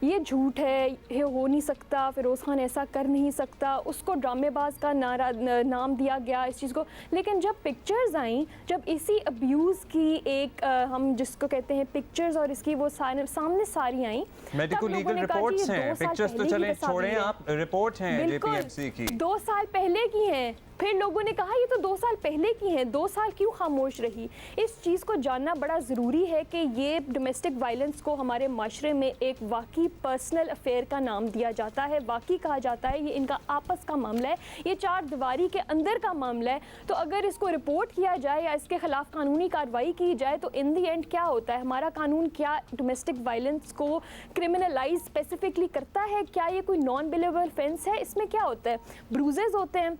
ये झूठ है, ये हो नहीं सकता, फ़िरोज़ खान ऐसा कर नहीं सकता, उसको ड्रामेबाज का नाम दिया गया इस चीज़ को। लेकिन जब पिक्चर्स आई, जब इसी अब्यूज़ की एक हम जिसको कहते हैं पिक्चर्स और इसकी वो सामने सारी आई, मेडिकल लीगल रिपोर्ट्स हैं, पिक्चर्स तो चले छोड़ें आप, रिपोर्ट हैं जेपीएफसी की 2 साल पहले की हैं। फिर लोगों ने कहा ये तो 2 साल पहले की हैं, 2 साल क्यों खामोश रही? इस चीज़ को जानना बड़ा ज़रूरी है कि ये डोमेस्टिक वायलेंस को हमारे माशरे में एक वाकई पर्सनल अफेयर का नाम दिया जाता है, वाकई कहा जाता है ये इनका आपस का मामला है, ये 4 दीवारी के अंदर का मामला है। तो अगर इसको रिपोर्ट किया जाए या इसके ख़िलाफ़ कानूनी कार्रवाई की जाए तो इन दी एंड क्या होता है? हमारा कानून क्या डोमेस्टिक वायलेंस को क्रिमिनलाइज स्पेसिफिकली करता है? क्या ये कोई नॉन बिलेबल ऑफेंस है? इसमें क्या होता है? ब्रूजेस होते हैं,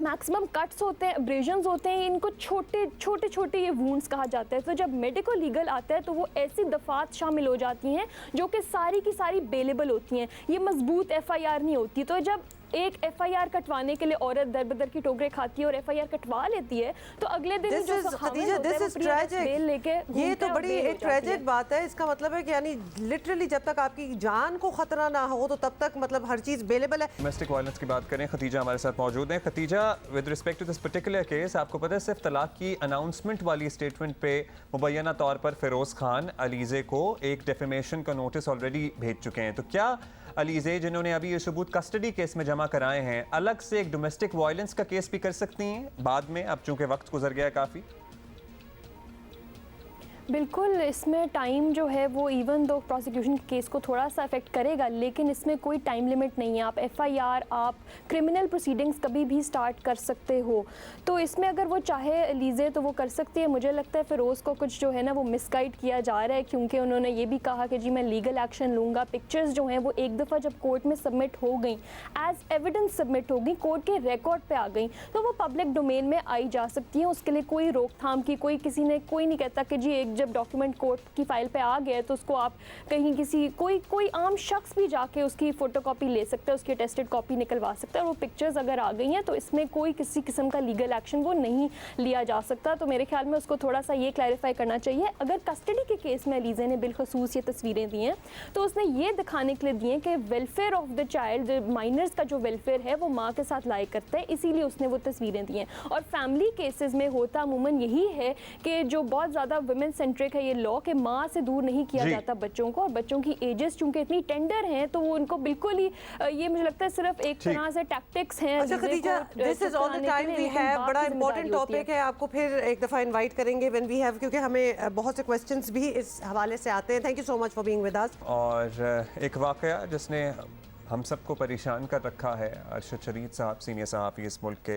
मैक्सिमम कट्स होते हैं, अब्रेजन्स होते हैं, इनको छोटे ये वुंड्स कहा जाता है। तो जब मेडिको लीगल आता है तो वो ऐसी दफात शामिल हो जाती हैं जो कि सारी की सारी बेलेबल होती हैं, ये मजबूत FIR नहीं होती। तो जब एक FIR कटवाने के लिए औरत दर बदर की टोकरे खाती है और FIR कटवा लेती है तो अगले दिन जो ये तो बड़ी एक ट्रेजिक बात है। इसका मतलब है कि यानी लिटरली जब तक आपकी जान को खतरा ना हो तो तब तक मतलब हर चीज़ अवेलेबल है। डोमेस्टिक वायलेंस की बात करें, खतीजा हमारे साथ मौजूद हैं। Khatija, with respect to this particular case, आपको पता है सिर्फ तलाक की अनाउंसमेंट वाली स्टेटमेंट पे मुबैना तौर पर फ़िरोज़ खान अलीज़े को एक डेफेमेशन का नोटिस ऑलरेडी भेज चुके हैं। तो क्या अलीज़े, जिन्होंने अभी ये सबूत कस्टडी केस में जमा कराए हैं, अलग से एक डोमेस्टिक वायलेंस का केस भी कर सकती हैं बाद में, अब चूंकि वक्त गुजर गया है काफ़ी? बिल्कुल, इसमें टाइम जो है वो इवन दो प्रोसिक्यूशन केस को थोड़ा सा अफेक्ट करेगा, लेकिन इसमें कोई टाइम लिमिट नहीं है। आप FIR, आप क्रिमिनल प्रोसीडिंग्स कभी भी स्टार्ट कर सकते हो। तो इसमें अगर वो चाहे अलीज़े तो वो कर सकती है। मुझे लगता है फ़िरोज़ को कुछ जो है ना वो मिसगाइड किया जा रहा है, क्योंकि उन्होंने ये भी कहा कि जी मैं लीगल एक्शन लूँगा। पिक्चर्स जो हैं वो एक दफ़ा जब कोर्ट में सबमिट हो गई, एज एविडेंस सबमिट हो गई, कोर्ट के रिकॉर्ड पर आ गई, तो वो पब्लिक डोमेन में आई जा सकती हैं। उसके लिए कोई रोकथाम की कोई नहीं कहता कि जी एक जब डॉक्यूमेंट कोर्ट की फ़ाइल पे आ गया तो उसको आप कहीं किसी कोई आम शख्स भी जाके उसकी फ़ोटोकॉपी ले सकता है, उसकी अटेस्टेड कॉपी निकलवा सकता है, और वो पिक्चर्स अगर आ गई हैं तो इसमें कोई किसी किस्म का लीगल एक्शन वो नहीं लिया जा सकता। तो मेरे ख्याल में उसको थोड़ा सा ये क्लैरिफाई करना चाहिए। अगर कस्टडी के केस में अलीज़े ने बिलखसूस ये तस्वीरें दी हैं तो उसने ये दिखाने के लिए दी हैं कि welfare of the child, minors का जो वेलफेयर है वो माँ के साथ लाई करता है, इसीलिए उसने वो तस्वीरें दी हैं। और फैमिली केसेस में होता अमूमन यही है कि जो बहुत ज़्यादा वुमेन सेंट्रिक है ये लॉ, कि माँ से दूर नहीं किया जाता बच्चों को, और बच्चों की एजेस चूंकि इतनी टेंडर हैं तो वो उनको बिल्कुल ही ये मुझे लगता है सिर्फ एक तरह से टैक्टिक्स हैं। अच्छा Khadija, this is all the time we have, बड़ा इंपॉर्टेंट टॉपिक है, आपको फिर एक दफ़ा इनवाइट करेंगे व्हेन वी हैव, क्योंकि हमें बहुत से क्वेश्चंस भी इस हवाले से आते हैं। Thank you so much for being with us. और एक वाकया जिसने हम सबको परेशान कर रखा है, अरशद शरीफ साहब सीनियर सहाफ़ी इस मुल्क के,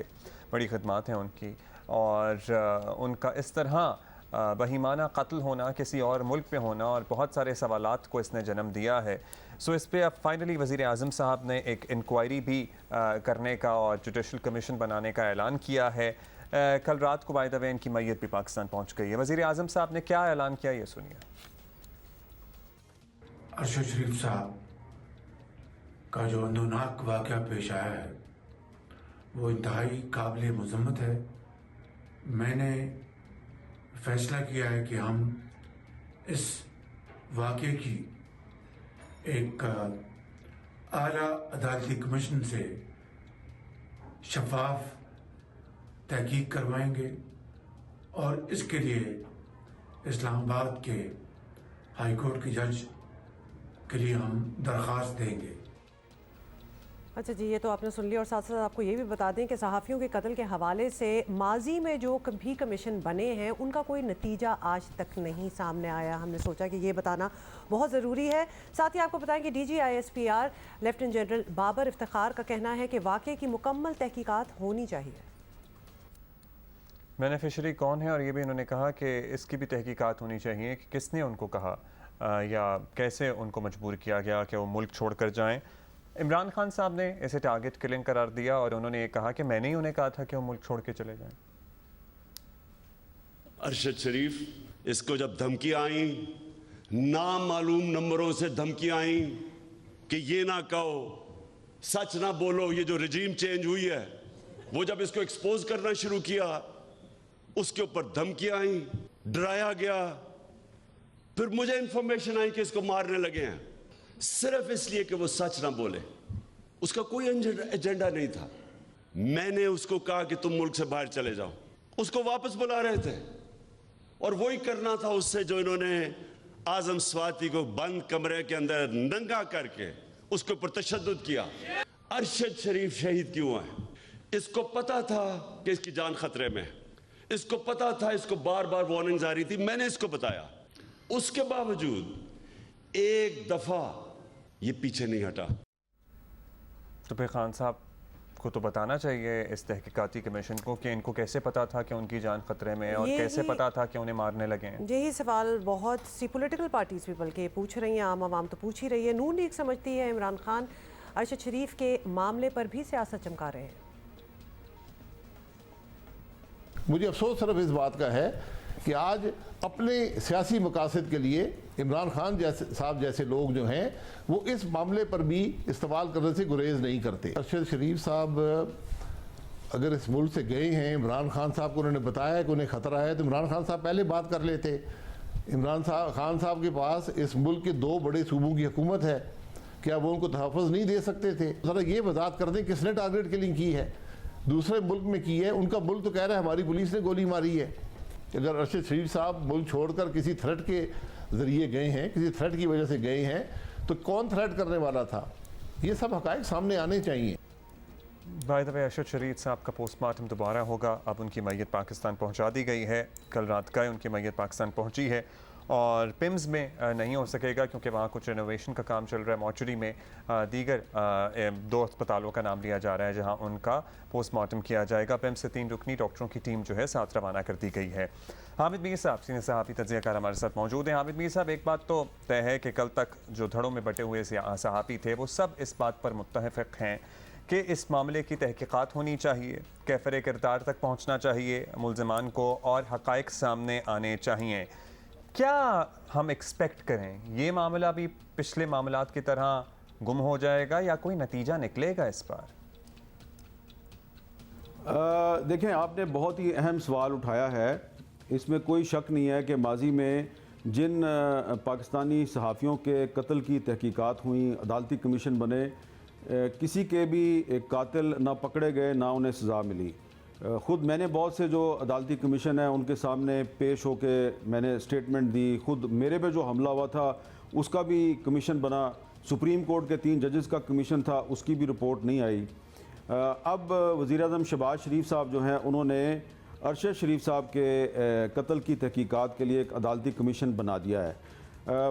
बड़ी खिदमत हैं उनकी, और उनका इस तरह बहीमाना कत्ल होना, किसी और मुल्क पे होना, और बहुत सारे सवालात को इसने जन्म दिया है। सो इस पे अब फाइनली वज़ीर आज़म साहब ने एक इंक्वायरी भी करने का और जुडिशल कमीशन बनाने का ऐलान किया है। कल रात को बाय द वे इनकी मैयत भी पाकिस्तान पहुँच गई है। वज़ीर आज़म साहब ने क्या ऐलान किया, ये सुनिए। अरशद शरीफ साहब का जो अंदोनाक वाक़या पेश आया है वो इंतहाई काबिल मज़म्मत है। मैंने फैसला किया है कि हम इस वाक़े की एक आला अदालती कमीशन से शफाफ तहकीक करवाएंगे, और इसके लिए इस्लामाबाद के हाई कोर्ट के जज के लिए हम दरख्वास्त देंगे। अच्छा जी, ये तो आपने सुन लिया, और साथ साथ आपको ये भी बता दें कि सहाफ़ियों के कत्ल के हवाले से माजी में जो भी कमीशन बने हैं उनका कोई नतीजा आज तक नहीं सामने आया। हमने सोचा कि ये बताना बहुत ज़रूरी है। साथ ही आपको बताएं कि DGISPR lieutenant general Babar Iftikhar का कहना है कि वाक़े की मुकम्मल तहकीकात होनी चाहिए। बेनिफिशरी कौन है, और ये भी इन्होंने कहा कि इसकी भी तहकीकात होनी चाहिए कि किसने उनको कहा या कैसे उनको मजबूर किया गया कि वो मुल्क छोड़ कर जाएँ। इमरान खान साहब ने इसे टारगेट किलिंग करार दिया, और उन्होंने ये कहा कि मैंने ही उन्हें कहा था कि वो मुल्क छोड़ के चले जाएं। अरशद शरीफ, इसको जब धमकियां आई, नामालूम नंबरों से धमकियां आई कि ये ना कहो, सच ना बोलो, ये जो रजीम चेंज हुई है, वो जब इसको एक्सपोज करना शुरू किया उसके ऊपर धमकियां आई, डराया गया। फिर मुझे इंफॉर्मेशन आई कि इसको मारने लगे हैं, सिर्फ इसलिए कि वो सच ना बोले। उसका कोई एजेंडा नहीं था। मैंने उसको कहा कि तुम मुल्क से बाहर चले जाओ, उसको वापस बुला रहे थे, और वही करना था उससे जो इन्होंने आजम स्वाति को बंद कमरे के अंदर नंगा करके उसके ऊपर तशद्दुद किया। अरशद शरीफ शहीद क्यों है? इसको पता था कि इसकी जान खतरे में है, इसको पता था, इसको बार बार वार्निंग्स आ रही थी, मैंने इसको बताया। उसके बावजूद एक दफा ये पीछे नहीं हटा। तो फिर खान साहब को तो बताना चाहिए इस तहकीकाती कमीशन को कि इनको कैसे पता था कि उनकी जान खतरे में है, और कैसे पता था कि उन्हें मारने लगे हैं। यही सवाल बहुत सी पॉलिटिकल पार्टीज भी बल्कि पूछ रही हैं, आम आवाम तो पूछ ही रही है। नून लीग समझती है इमरान खान अरशद शरीफ के मामले पर भी सियासत चमका रहे हैं। मुझे अफसोस सिर्फ इस बात का है कि आज अपने सियासी मकासद के लिए इमरान खान साहब जैसे लोग जो हैं वो इस मामले पर भी इस्तेमाल करने से गुरेज नहीं करते। अरशद शरीफ साहब अगर इस मुल्क से गए हैं, इमरान खान साहब को उन्होंने बताया कि उन्हें ख़तरा है, तो इमरान खान साहब पहले बात कर लेते। इमरान खान साहब के पास इस मुल्क के 2 बड़े सूबों की हुकूमत है, क्या वो उनको तहफ़्फ़ुज़ नहीं दे सकते थे? ज़रा ये वजाहत कर दें किसने टारगेट किलिंग की है, दूसरे मुल्क में की है। उनका मुल्क तो कह रहा है हमारी पुलिस ने गोली मारी है। अगर अरशद शरीफ साहब मुल्क छोड़कर किसी थ्रेट के ज़रिए गए हैं, किसी थ्रेट की वजह से गए हैं, तो कौन थ्रेट करने वाला था? ये सब हक़ाइक़ सामने आने चाहिए। बाय द वे अरशद शरीफ साहब का पोस्टमार्टम दोबारा होगा। अब उनकी मैयत पाकिस्तान पहुंचा दी गई है, कल रात का उनकी मैयत पाकिस्तान पहुंची है, और पिम्स में नहीं हो सकेगा क्योंकि वहाँ कुछ रेनोवेशन का काम चल रहा है। मॉर्चरी में दीगर 2 अस्पतालों का नाम लिया जा रहा है जहाँ उनका पोस्टमार्टम किया जाएगा। पिम्स से 3 रुकनी डॉक्टरों की टीम जो है साथ रवाना कर दी गई है। हामिद मीर साहब सीनियर सहाफ़ी तज्ज़ियाकार हमारे साथ मौजूद हैं। हामिद मीर साहब, एक बात तो तय है कि कल तक जो धड़ों में बटे हुए सहाफ़ी थे वो सब इस बात पर मुत्तफ़िक़ हैं कि इस मामले की तहक़ीक़ात होनी चाहिए, कैफ़र किरदार तक पहुँचना चाहिए मुल्ज़िमान को, और हक़ाइक़ सामने आने चाहिए। क्या हम एक्सपेक्ट करें, ये मामला भी पिछले मामलात की तरह गुम हो जाएगा या कोई नतीजा निकलेगा इस बार? देखें, आपने बहुत ही अहम सवाल उठाया है। इसमें कोई शक नहीं है कि माजी में जिन पाकिस्तानी सहाफ़ियों के कत्ल की तहकीकात हुई, अदालती कमीशन बने, किसी के भी कातिल ना पकड़े गए ना उन्हें सज़ा मिली। ख़ुद मैंने बहुत से जो अदालती कमीशन है उनके सामने पेश होके मैंने स्टेटमेंट दी। ख़ुद मेरे पे जो हमला हुआ था उसका भी कमीशन बना, सुप्रीम कोर्ट के 3 जजेस का कमीशन था, उसकी भी रिपोर्ट नहीं आई। अब वज़ीर-ए-आज़म शहबाज शरीफ साहब जो हैं उन्होंने अरशद शरीफ साहब के कत्ल की तहकीकात के लिए एक अदालती कमीशन बना दिया है।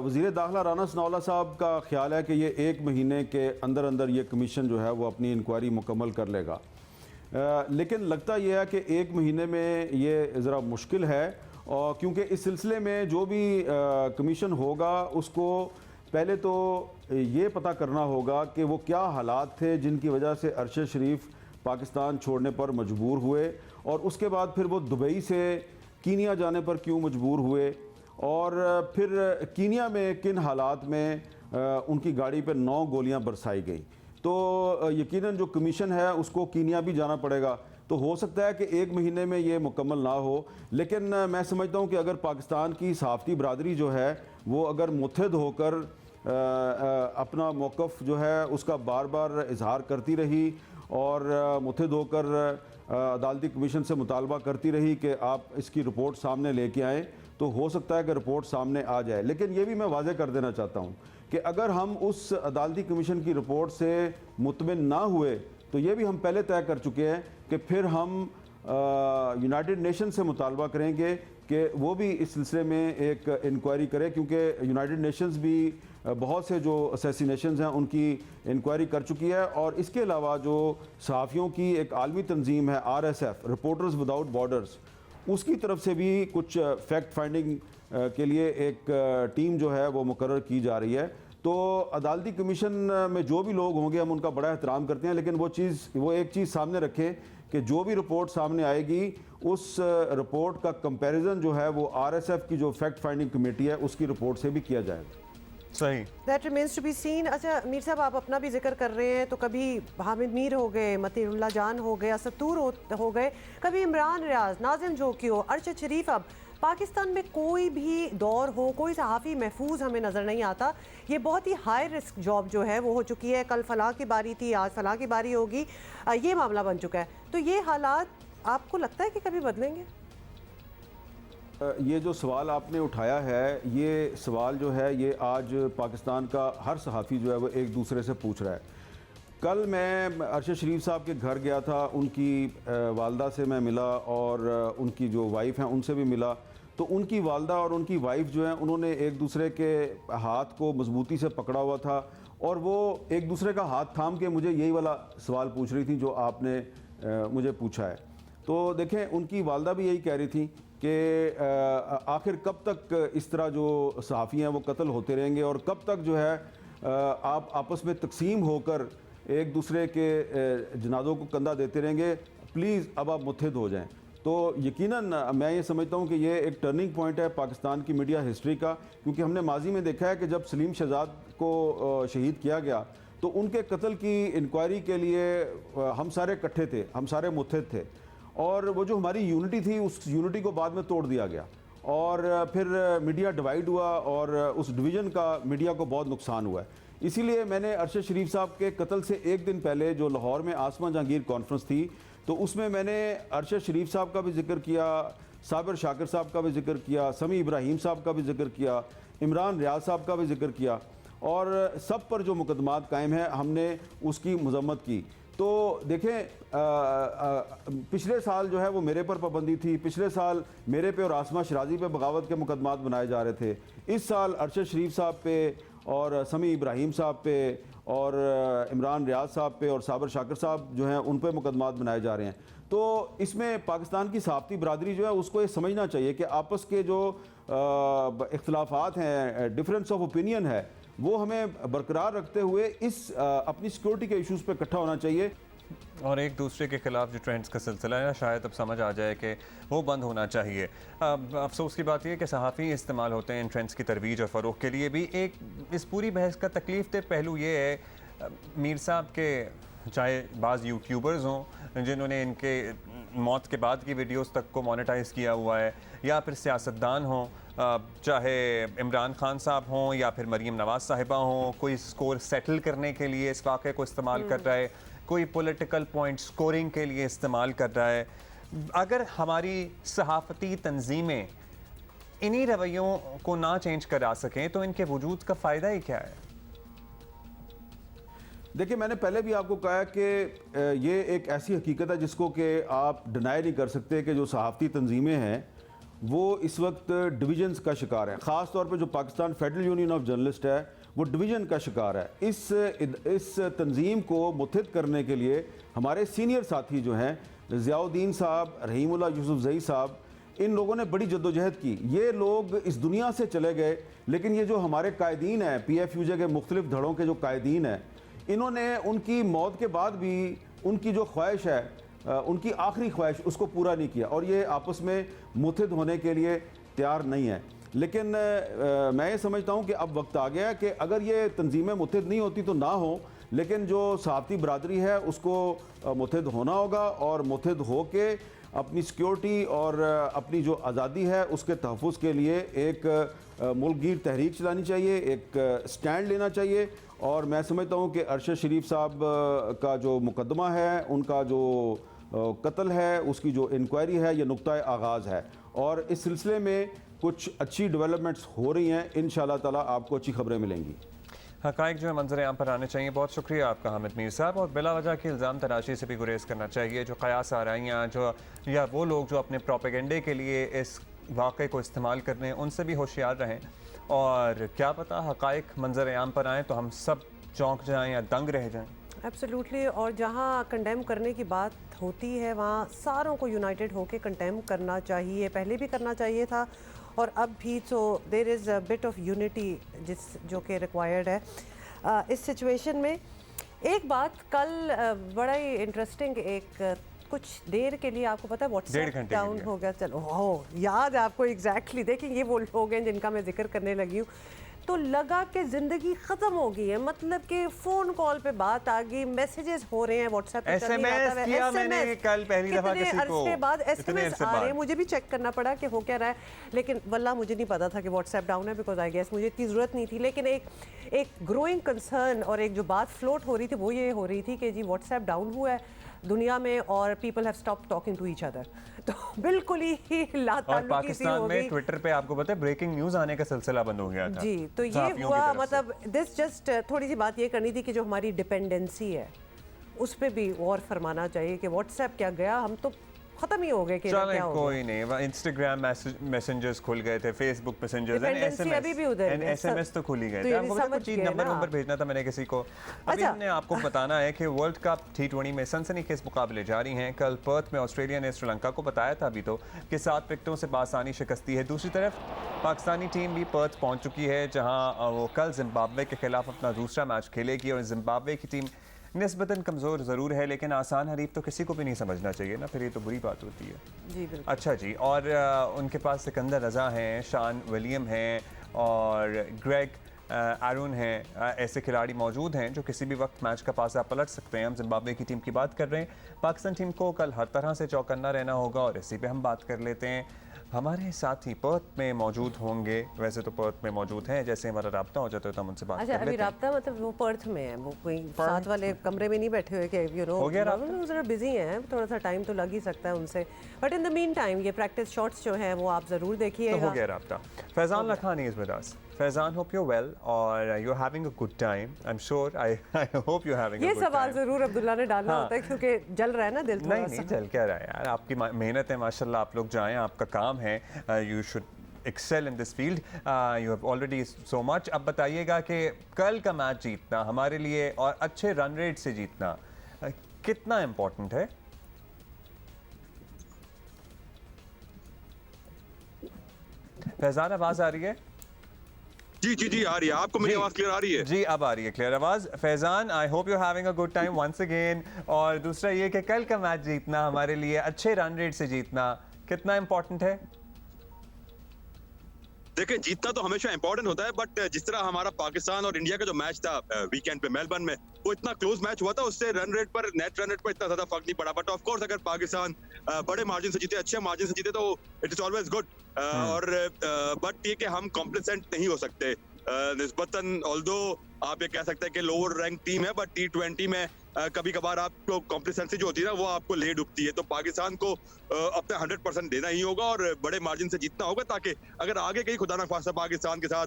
वज़ीर दाखिला राना सनाउल्लाह साहब का ख्याल है कि ये 1 महीने के अंदर अंदर ये कमीशन जो है वो अपनी इंक्वायरी मुकम्मल कर लेगा। लेकिन लगता यह है कि 1 महीने में ये ज़रा मुश्किल है, और क्योंकि इस सिलसिले में जो भी कमीशन होगा उसको पहले तो ये पता करना होगा कि वो क्या हालात थे जिनकी वजह से अरशद शरीफ पाकिस्तान छोड़ने पर मजबूर हुए, और उसके बाद फिर वो दुबई से कीनिया जाने पर क्यों मजबूर हुए, और फिर कीनिया में किन हालात में उनकी गाड़ी पर 9 गोलियां बरसाई गई। तो यकीनन जो कमीशन है उसको कीनिया भी जाना पड़ेगा। तो हो सकता है कि 1 महीने में ये मुकम्मल ना हो, लेकिन मैं समझता हूँ कि अगर पाकिस्तान की सहाफ़ती बरादरी जो है वो अगर मुत्तहिद होकर अपना मौक़िफ़ जो है उसका बार बार इजहार करती रही और मुत्तहिद होकर अदालती कमीशन से मुतालबा करती रही कि आप इसकी रिपोर्ट सामने लेके आएँ, तो हो सकता है कि रिपोर्ट सामने आ जाए। लेकिन ये भी मैं वाज़ेह कर देना चाहता हूँ कि अगर हम उस अदालती कमीशन की रिपोर्ट से मुतमिन ना हुए तो ये भी हम पहले तय कर चुके हैं कि फिर हम यूनाइटेड नेशन से मुतालबा करेंगे कि वो भी इस सिलसिले में एक इंक्वायरी करे, क्योंकि यूनाइटेड नेशंस भी बहुत से जो असैसिनेशंस हैं उनकी इंक्वायरी कर चुकी है। और इसके अलावा जो सहाफ़ियों की एक आलमी तंजीम है RSF, रिपोर्टर्स विदाउट बॉर्डर्स, उसकी तरफ से भी कुछ फैक्ट फाइंडिंग के लिए एक टीम जो है वो मुकर्रर की जा रही है। तो अदालती कमीशन में जो भी लोग होंगे हम उनका बड़ा एहतराम करते हैं, लेकिन वो एक चीज़ सामने रखें कि जो भी रिपोर्ट सामने आएगी उस रिपोर्ट का कंपैरिजन जो है वो RSF की जो फैक्ट फाइंडिंग कमेटी है उसकी रिपोर्ट से भी किया जाएगा। सही, that remains to be seen. अच्छा मीर साहब, आप अपना भी जिक्र कर रहे हैं, तो कभी हामिद मीर हो गए, मतीउल्लाह जान हो गए, असतूर हो गए, कभी इमरान रियाज, नाजिम जोकी हो, अरशद शरीफ। अब पाकिस्तान में कोई भी दौर हो, कोई सहाफ़ी महफूज हमें नज़र नहीं आता। ये बहुत ही हाई रिस्क जॉब जो है वो हो चुकी है। कल फलाह की बारी थी, आज फलाह की बारी होगी, ये मामला बन चुका है। तो ये हालात आपको लगता है कि कभी बदलेंगे? ये जो सवाल आपने उठाया है, ये सवाल जो है ये आज पाकिस्तान का हर सहाफ़ी जो है वो एक दूसरे से पूछ रहा है। कल मैं अरशद शरीफ साहब के घर गया था, उनकी वालदा से मैं मिला और उनकी जो वाइफ हैं उनसे भी मिला। तो उनकी वालदा और उनकी वाइफ जो है उन्होंने एक दूसरे के हाथ को मजबूती से पकड़ा हुआ था और वो एक दूसरे का हाथ थाम के मुझे यही वाला सवाल पूछ रही थी जो आपने मुझे पूछा है। तो देखें, उनकी वालदा भी यही कह रही थी कि आखिर कब तक इस तरह जो सहाफ़ी हैं वो कत्ल होते रहेंगे और कब तक जो है आप आपस में तकसीम होकर एक दूसरे के जनाज़ों को कंधा देते रहेंगे। प्लीज़ अब आप मुत्तहिद हो जाएं। तो यकीनन मैं ये समझता हूँ कि ये एक टर्निंग पॉइंट है पाकिस्तान की मीडिया हिस्ट्री का, क्योंकि हमने माजी में देखा है कि जब सलीम शहजाद को शहीद किया गया तो उनके कत्ल की इंक्वायरी के लिए हम सारे इकट्ठे थे, हम सारे मुत्तहिद थे, और वो जो हमारी यूनिटी थी उस यूनिटी को बाद में तोड़ दिया गया और फिर मीडिया डिवाइड हुआ और उस डिवीज़न का मीडिया को बहुत नुकसान हुआ है। इसीलिए मैंने अरशद शरीफ साहब के कत्ल से एक दिन पहले जो लाहौर में आसमा जहांगीर कॉन्फ्रेंस थी, तो उसमें मैंने अरशद शरीफ साहब का भी जिक्र किया, साबिर शाकिर साहब का भी जिक्र किया, समी इब्राहिम साहब का भी जिक्र किया, इमरान रियाज साहब का भी जिक्र किया, और सब पर जो मुकदमात कायम है हमने उसकी मजम्मत की। तो देखें, पिछले साल जो है वो मेरे पर पाबंदी थी, पिछले साल मेरे पे और आसमा शराजी पे बगावत के मुकदमात बनाए जा रहे थे। इस साल अरशद शरीफ साहब पे और समी इब्राहिम साहब पे और इमरान रियाज साहब पे और साबिर शाकिर साहब जो हैं उन पे मुकदमात बनाए जा रहे हैं। तो इसमें पाकिस्तान की सहाफ़ती बरादरी जो है उसको ये समझना चाहिए कि आपस के जो इख्तलाफात हैं, डिफरेंस ऑफ ओपिनियन है, वो हमें बरकरार रखते हुए इस अपनी सिक्योरिटी के इश्यूज़ पे इकट्ठा होना चाहिए। और एक दूसरे के खिलाफ जो ट्रेंड्स का सिलसिला है ना, शायद अब समझ आ जाए कि वो बंद होना चाहिए। अब अफसोस की बात यह है कि सहाफ़ी इस्तेमाल होते हैं इन ट्रेंड्स की तरवीज और फ़रोग के लिए भी। एक इस पूरी बहस का तकलीफ दे पहलू ये है मीर साहब के, चाहे बाज़ यूट्यूबर्स हों जिन्होंने इनके मौत के बाद की वीडियोस तक को मोनेटाइज़ किया हुआ है, या फिर सियासतदान हों, चाहे इमरान खान साहब हों या फिर मरीम नवाज़ साहिबा हों, कोई स्कोर सेटल करने के लिए इस वाक़े को इस्तेमाल कर रहा है, कोई पॉलिटिकल पॉइंट स्कोरिंग के लिए इस्तेमाल कर रहा है। अगर हमारी सहाफ़ती तंजीमें इन्हीं रवैयों को ना चेंज करा सकें तो इनके वजूद का फ़ायदा ही क्या है? देखिए, मैंने पहले भी आपको कहा कि ये एक ऐसी हकीकत है जिसको कि आप डिनाई नहीं कर सकते कि जो सहाफ़ती तंजीमें हैं वो इस वक्त डिवीजन्स का शिकार है। ख़ास तौर पे जो Pakistan federal union of journalist है वो डिवीज़न का शिकार है। इस तंजीम को मुत्तहिद करने के लिए हमारे सीनियर साथी जो हैं, ज़ियाउद्दीन साहब, रहीमुल्लाह यूसुफ़ज़ई साहब, इन लोगों ने बड़ी जद्दोजहद की। ये लोग इस दुनिया से चले गए, लेकिन ये जो हमारे कायदीन हैं, PFUJ के मुख्तलिफ धड़ों के जो कायदीन हैं, इन्होंने उनकी मौत के बाद भी उनकी जो ख्वाहिश है, उनकी आखिरी ख्वाहिश, उसको पूरा नहीं किया और ये आपस में मुत्तहिद होने के लिए तैयार नहीं है। लेकिन मैं ये समझता हूँ कि अब वक्त आ गया है कि अगर ये तंजीमें मुत्तहिद नहीं होती तो ना हो, लेकिन जो सहाफ़ती बरादरी है उसको मुत्तहिद होना होगा और मुत्तहिद हो के अपनी सिक्योरिटी और अपनी जो आज़ादी है उसके तहफ़्फ़ुज़ के लिए एक मुल्कगीर तहरीक चलानी चाहिए, एक स्टैंड लेना चाहिए। और मैं समझता हूँ कि अरशद शरीफ साहब का जो मुकदमा है, उनका जो कत्ल है, उसकी जो इंक्वायरी है, ये नुक्ता आगाज़ है और इस सिलसिले में कुछ अच्छी डेवलपमेंट्स हो रही हैं। इंशाअल्लाह ताला आपको अच्छी खबरें मिलेंगी। हक़ाइक़ जो है मंजर आम पर आने चाहिए। बहुत शुक्रिया आपका हामिद मीर साहब। और बिला वजह की इल्ज़ाम तराशी से भी गुरेज करना चाहिए। जो क़यास आराइयाँ जो या वो लोग जो अपने प्रोपेगेंडे के लिए इस वाक़े को इस्तेमाल कर रहे हैं, उनसे भी होशियार रहें। और क्या पता हक़ाइक़ मंजर आम पर आएँ तो हम सब चौंक जाएँ या दंग रह जाएँ। एब्सोल्युटली। और जहाँ कंडेम करने की बात होती है वहाँ सारों को यूनाइटेड होकर कंडेम करना चाहिए, पहले भी करना चाहिए था और अब भी। So there is a bit of unity जो कि रिक्वायर्ड है इस सिचुएशन में। एक बात कल बड़ा ही इंटरेस्टिंग, एक कुछ देर के लिए आपको पता है व्हाट्सएप डाउन हो गया। चलो हो याद है आपको एग्जैक्टली। देखिए ये वो लोग हैं जिनका मैं जिक्र करने लगी हूँ, तो लगा कि ज़िंदगी ख़त्म हो गई है। मतलब कि फ़ोन कॉल पे बात आ गई, मैसेजेस हो रहे हैं व्हाट्सएप पे, SMS किया मैंने कल पहली दफ़ा किसी को, अरसे बाद SMS आ रहे हैं। मुझे भी चेक करना पड़ा कि हो क्या रहा है, लेकिन वल्लाह मुझे नहीं पता था कि व्हाट्सएप डाउन है, बिकॉज आई गेस मुझे इतनी ज़रूरत नहीं थी। लेकिन एक ग्रोइंग कंसर्न और एक जो बात फ्लोट हो रही थी वो ये हो रही थी कि जी व्हाट्सएप डाउन हुआ है दुनिया में और people have stopped talking to each other. तो बिल्कुल ही और पाकिस्तान में ट्विटर पे आपको पता है ब्रेकिंग न्यूज़ आने का सिलसिला बंद हो गया था जी। तो ये हुआ, मतलब दिस जस्ट थोड़ी सी बात ये करनी थी कि जो हमारी डिपेंडेंसी है उस पर भी गौर फरमाना चाहिए कि व्हाट्सएप क्या गया, हम तो खत्म ही हो गए कि क्या हो कोई नहीं। इंस्टाग्राम मैसेंजर्स खुल गए थे, फेसबुक मैसेंजर्स, SMS तो खुल ही गए थे। आपको कुछ नंबर भेजना था मैंने किसी को। अभी हमने आपको बताना है कि वर्ल्ड कप T20 में सनसनीखेज मुकाबले जारी हैं। कल पर्थ में ऑस्ट्रेलिया ने श्रीलंका को बताया था अभी तो कि 7 विकेटों से बासानी शिकस्ती है। दूसरी तरफ पाकिस्तानी टीम भी पर्थ पहुंच चुकी है, जहां वो कल जिम्बाब्वे के खिलाफ अपना दूसरा मैच खेलेगी। और जिम्बाब्वे की टीम निस्बतन कमज़ोर ज़रूर है, लेकिन आसान हरीफ तो किसी को भी नहीं समझना चाहिए ना, फिर ये तो बुरी बात होती है जी। बिल्कुल। अच्छा जी। और उनके पास सिकंदर रज़ा हैं, शान विलियम हैं और ग्रेग आरून हैं। ऐसे खिलाड़ी मौजूद हैं जो किसी भी वक्त मैच का पासा पलट सकते हैं। हम जिम्बाब्वे की टीम की बात कर रहे हैं। पाकिस्तान टीम को कल हर तरह से चौकन्ना रहना होगा और इसी पे हम बात कर लेते हैं। हमारे साथी पर्थ में मौजूद होंगे, वैसे तो पर्थ में मौजूद हैं, जैसे हमारा राब्ता हो जाता है तो हम उनसे बात कर लेते हैं। अभी राब्ता मतलब वो पर्थ में है, वो कोई साथ वाले कमरे में नहीं बैठे हुए कि यू नो हो गया राब्ता, जरा बिजी हैं, थोड़ा सा टाइम तो लग ही सकता है उनसे। But in the mean time ये प्रैक्टिस शॉट्स जो हैं वो आप ज़रूर देखिएगा। तो हो गया राब्ता। Faizan Lakhani is with us. Faizan, hope you well और you are having a good time. I am sure, I hope you are having a good time. ये सवाल ज़रूर अब्दुल्ला ने डालना होता है क्योंकि जल रहा है ना दिल थोड़ा सा। नहीं जल क्या रहा है यार, आपकी मेहनत है माशाल्लाह। आप लोग जाएं, आपका काम है, you should excel in this field, you have already so much. अब बताइएगा कि कल का मैच जीतना हमारे लिए और अच्छे रन रेट से जीतना कितना इम्पोर्टेंट है? फैज़ान, आवाज़ आ रही है? जी जी जी, आ रही है आपको मेरी आवाज क्लियर आ रही है? जी अब आ रही है क्लियर आवाज। Faizan, I hope you having a good time once again. और दूसरा ये कि कल का मैच जीतना हमारे लिए अच्छे रन रेट से जीतना कितना इंपॉर्टेंट है? देखिए, जीतना तो हमेशा इंपॉर्टेंट होता है, बट जिस तरह हमारा पाकिस्तान और इंडिया का जो मैच था वीकेंड पे मेलबर्न में, वो इतना क्लोज मैच हुआ था, उससे रन रेट पर, नेट रन रेट पर इतना ज्यादा फर्क नहीं पड़ा। बट ऑफ कोर्स अगर पाकिस्तान बड़े मार्जिन से जीते, अच्छे मार्जिन से जीते, तो इट इज ऑलवेज गुड। और बट ये कि हम कॉम्प्लिसेंट नहीं हो सकते निस्बतन, ऑल्दो आप ये कह सकते हैं कि लोअर रैंक टीम है, बट T20 में कभी कभार आपको कॉम्प्लिसेंसी जो होती है ना, वो आपको ले डूबती है। तो पाकिस्तान को अपना 100% देना ही होगा और बड़े मार्जिन से जीतना होगा, ताकि अगर आगे कहीं खुदा ना खास्ता पाकिस्तान के साथ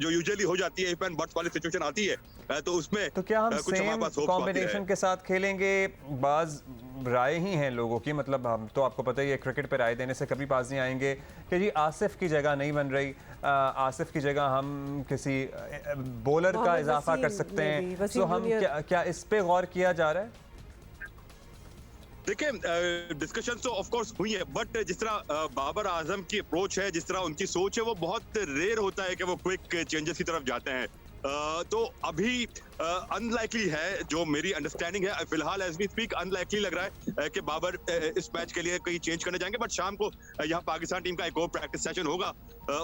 जो यूजुअली हो जाती है इफ एंड बट्स वाली सिचुएशन आती है, तो उसमें तो क्या हम सेम कॉम्बिनेशन के साथ खेलेंगे? बाज राय ही हैं लोगों की, मतलब हम तो आपको पता ही है क्रिकेट पे राय देने से कभी पास नहीं आएंगे कि जी आसिफ की जगह नहीं बन रही, आसिफ की जगह हम किसी बॉलर का इजाफा कर सकते हैं। तो हम क्या इस पे गौर किया जा रहा है? देखिए, डिस्कशन तो ऑफ कोर्स हुई है, बट जिस तरह बाबर आजम की अप्रोच है, जिस तरह उनकी सोच है, वो बहुत रेयर होता है कि वो क्विक चेंजेस की तरफ जाते हैं। तो अभी अनलाइकली है, जो मेरी अंडरस्टैंडिंग है फिलहाल एज वी स्पीक, अनलाइकली लग रहा है कि बाबर इस मैच के लिए कहीं चेंज करने जाएंगे। बट शाम को यहाँ पाकिस्तान टीम का एक और प्रैक्टिस सेशन होगा,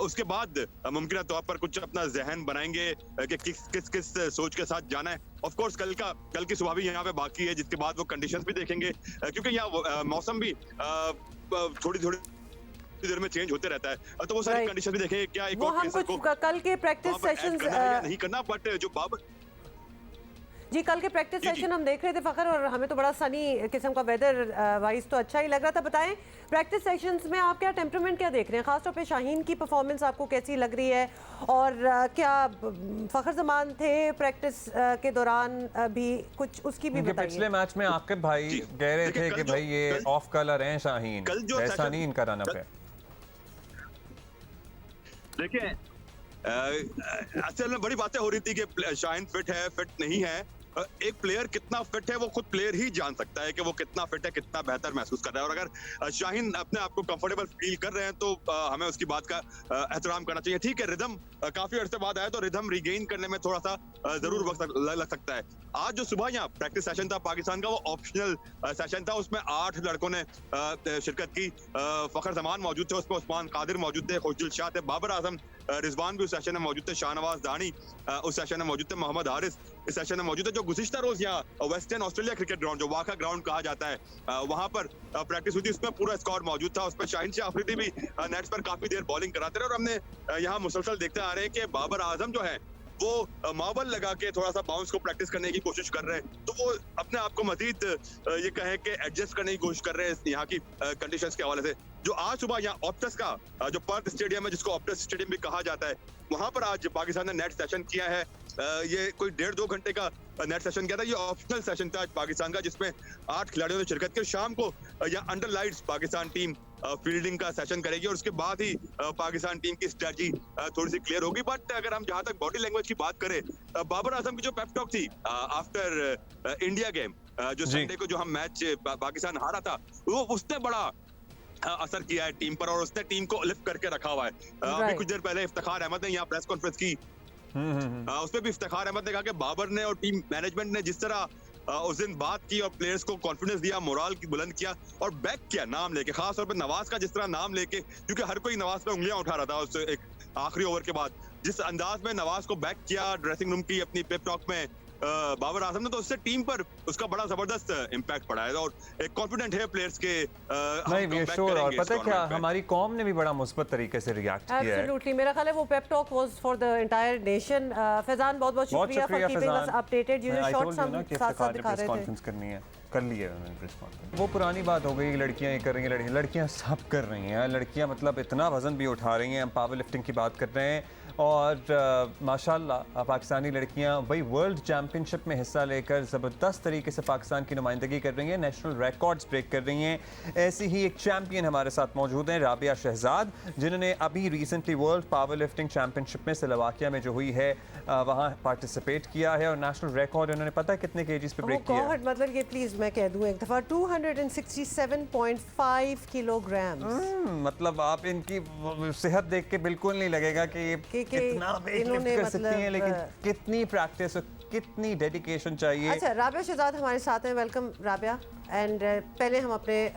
उसके बाद मुमकिन तौर पर कुछ अपना जहन बनाएंगे कि किस सोच के साथ जाना है। ऑफ कोर्स कल की सुबह भी यहाँ पे बाकी है, जिसके बाद वो कंडीशंस भी देखेंगे, क्योंकि यहाँ मौसम भी थोड़ी देर में चेंज होते रहता है, तो वो सारी कंडीशन भी देखेंगे क्या एक और कल के प्रैक्टिस सेशंस नहीं करना। बट जो बाबर जी कल के प्रैक्टिस सेशन हम देख रहे थे फखर, और हमें तो बड़ा सनी किस्म का वेदर वाइज तो अच्छा ही लग रहा था। बताएं प्रैक्टिस सेशंस में आप क्या टेम्परामेंट क्या देख रहे हैं, खासतौर पे शाहीन की परफॉर्मेंस आपको कैसी लग रही है? और क्या फखर जमान थे प्रैक्टिस के दौरान भी कुछ उसकी भी बताइए। पिछले मैच में आकिब भाई कह रहे थे कि भाई ये ऑफ कलर हैं शाहीन, ऐसा नहीं इनका रनअप है। देखिए, असल में बड़ी बातें हो रही थी कि शाहीन फिट है, फिट नहीं है। एक प्लेयर कितना फिट है वो खुद प्लेयर ही जान सकता है कि वो कितना फिट है, कितना बेहतर महसूस कर रहा है। और अगर शाहीन अपने आप को कंफर्टेबल फील कर रहे हैं तो हमें उसकी बात का एहतराम करना चाहिए। ठीक है, रिदम काफी अरसे बाद आया, तो रिदम रिगेन करने में थोड़ा सा जरूर वक्त लग सकता है। आज जो सुबह यहाँ प्रैक्टिस सेशन था पाकिस्तान का, वो ऑप्शनल सेशन था, उसमें 8 लड़कों ने शिरकत की। फखर जमान मौजूद थे, उसमें उस्मान कादिर मौजूद थे, खुशदिल शाह थे, बाबर आजम, रिजवान भी उस सेशन में मौजूद थे, शाहनवाज दानी उस सेशन में मौजूद थे, मोहम्मद हारिस इस सेशन में मौजूद है। जो गुज़िश्ता रोज यहाँ वेस्टर्न ऑस्ट्रेलिया क्रिकेट ग्राउंड, जो वाका ग्राउंड कहा जाता है, वहां पर प्रैक्टिस हुई थी, उसमें पूरा स्क्वाड मौजूद था। उसमें शाहीन शाह अफरीदी भी नेट्स पर काफी देर बॉलिंग कराते रहे, और हमने यहाँ मुसलसल देखते आ रहे हैं कि बाबर आजम जो है वो मार्बल लगा के थोड़ा सा बाउंस को प्रैक्टिस करने की कोशिश कर रहे हैं। तो वो अपने आप को मजीद ये कहें कि एडजस्ट करने की कोशिश कर रहे हैं यहाँ की कंडीशंस के हवाले से। जो आज सुबह यहाँ ऑप्टस का जो पर्थ स्टेडियम है, जिसको ऑप्टस स्टेडियम भी कहा जाता है, वहां पर आज पाकिस्तान ने नेट सेशन किया है। ये कोई 1.5-2 घंटे का नेट सेशन किया था। ये ऑप्शनल सेशन था आज पाकिस्तान का, जिसमें 8 खिलाड़ियों ने शिरकत की। शाम को यहाँ under lights Pakistan team fielding का सेशन करेगी, और उसके बाद ही पाकिस्तान टीम की स्ट्रेटजी थोड़ी सी क्लियर होगी। बट अगर हम जहां तक बॉडी लैंग्वेज की बात करें, बाबर आजम की जो पेप टॉक थी आफ्टर इंडिया गेम, जो संडे को जो हम मैच पाकिस्तान हारा था, वो उसने बड़ा असर किया है टीम पर, और उसने टीम को लिफ्ट करके रखा हुआ है। अभी कुछ देर पहले इफ्तिखार अहमद ने यहाँ प्रेस कॉन्फ्रेंस की, उसमें भी इफ्तिखार अहमद ने कहा कि बाबर ने और टीम मैनेजमेंट ने जिस तरह उस दिन बात की और प्लेयर्स को कॉन्फिडेंस दिया, मोराल की बुलंद किया और बैक किया नाम लेके, खास तौर पे नवाज का जिस तरह नाम लेके, क्योंकि हर कोई नवाज पे उंगलियां उठा रहा था उस एक आखिरी ओवर के बाद, जिस अंदाज में नवाज को बैक किया ड्रेसिंग रूम की अपनी पेप टॉक में बाबर आजम ने, तो उससे टीम पर उसका बड़ा जबरदस्त इम्पैक्ट पड़ा है, और एक कॉन्फिडेंट है प्लेयर्स के। नहीं श्योर, और पता है क्या, हमारी कौम ने भी बड़ा मुस्बत तरीके से रिएक्ट किया है। एब्सोल्युटली, मेरा ख्याल है वो pep talk was for the entire nation. Faizan बहुत बहुत शुक्रिया for keeping us updated. You shots हम साथ दिखा रहे थे, कॉन्फ्रेंस करनी है, कर लिया उन्होंने प्रेस कॉन्फ्रेंस। वो पुरानी बात हो गई, लड़कियां ये कर रही हैं, लड़कियां सब कर रही हैं। लड़कियां मतलब इतना वजन भी उठा रही हैं, हम पावर लिफ्टिंग की बात कर रहे हैं, और माशाल्लाह पाकिस्तानी लड़कियां भाई वर्ल्ड चैम्पियनशिप में हिस्सा लेकर ज़बरदस्त तरीके से पाकिस्तान की नुमाइंदगी कर रही हैं, नेशनल रिकॉर्ड्स ब्रेक कर रही हैं। ऐसी ही एक चैम्पियन हमारे साथ मौजूद हैं, राबिया शहजाद, जिन्होंने अभी recently world power lifting championship में स्लोवाकिया में जो हुई है वहाँ पार्टिसिपेट किया है, और नेशनल रिकॉर्ड उन्होंने पता है कितने केजीज पे ब्रेक किया है। मतलब ये प्लीज़ मैं कह दूं एक दफ़ा 267.5 किलोग्राम। मतलब आप इनकी सेहत देख के बिल्कुल नहीं लगेगा कि ये कितना वेट लिफ्ट कर सकती हैं, लेकिन कितनी प्रैक्टिस और कितनी डेडिकेशन चाहिए। अच्छा, राबिया शहजाद हमारे साथ हैं, वेलकम राबिया। एंड पहले हम अपने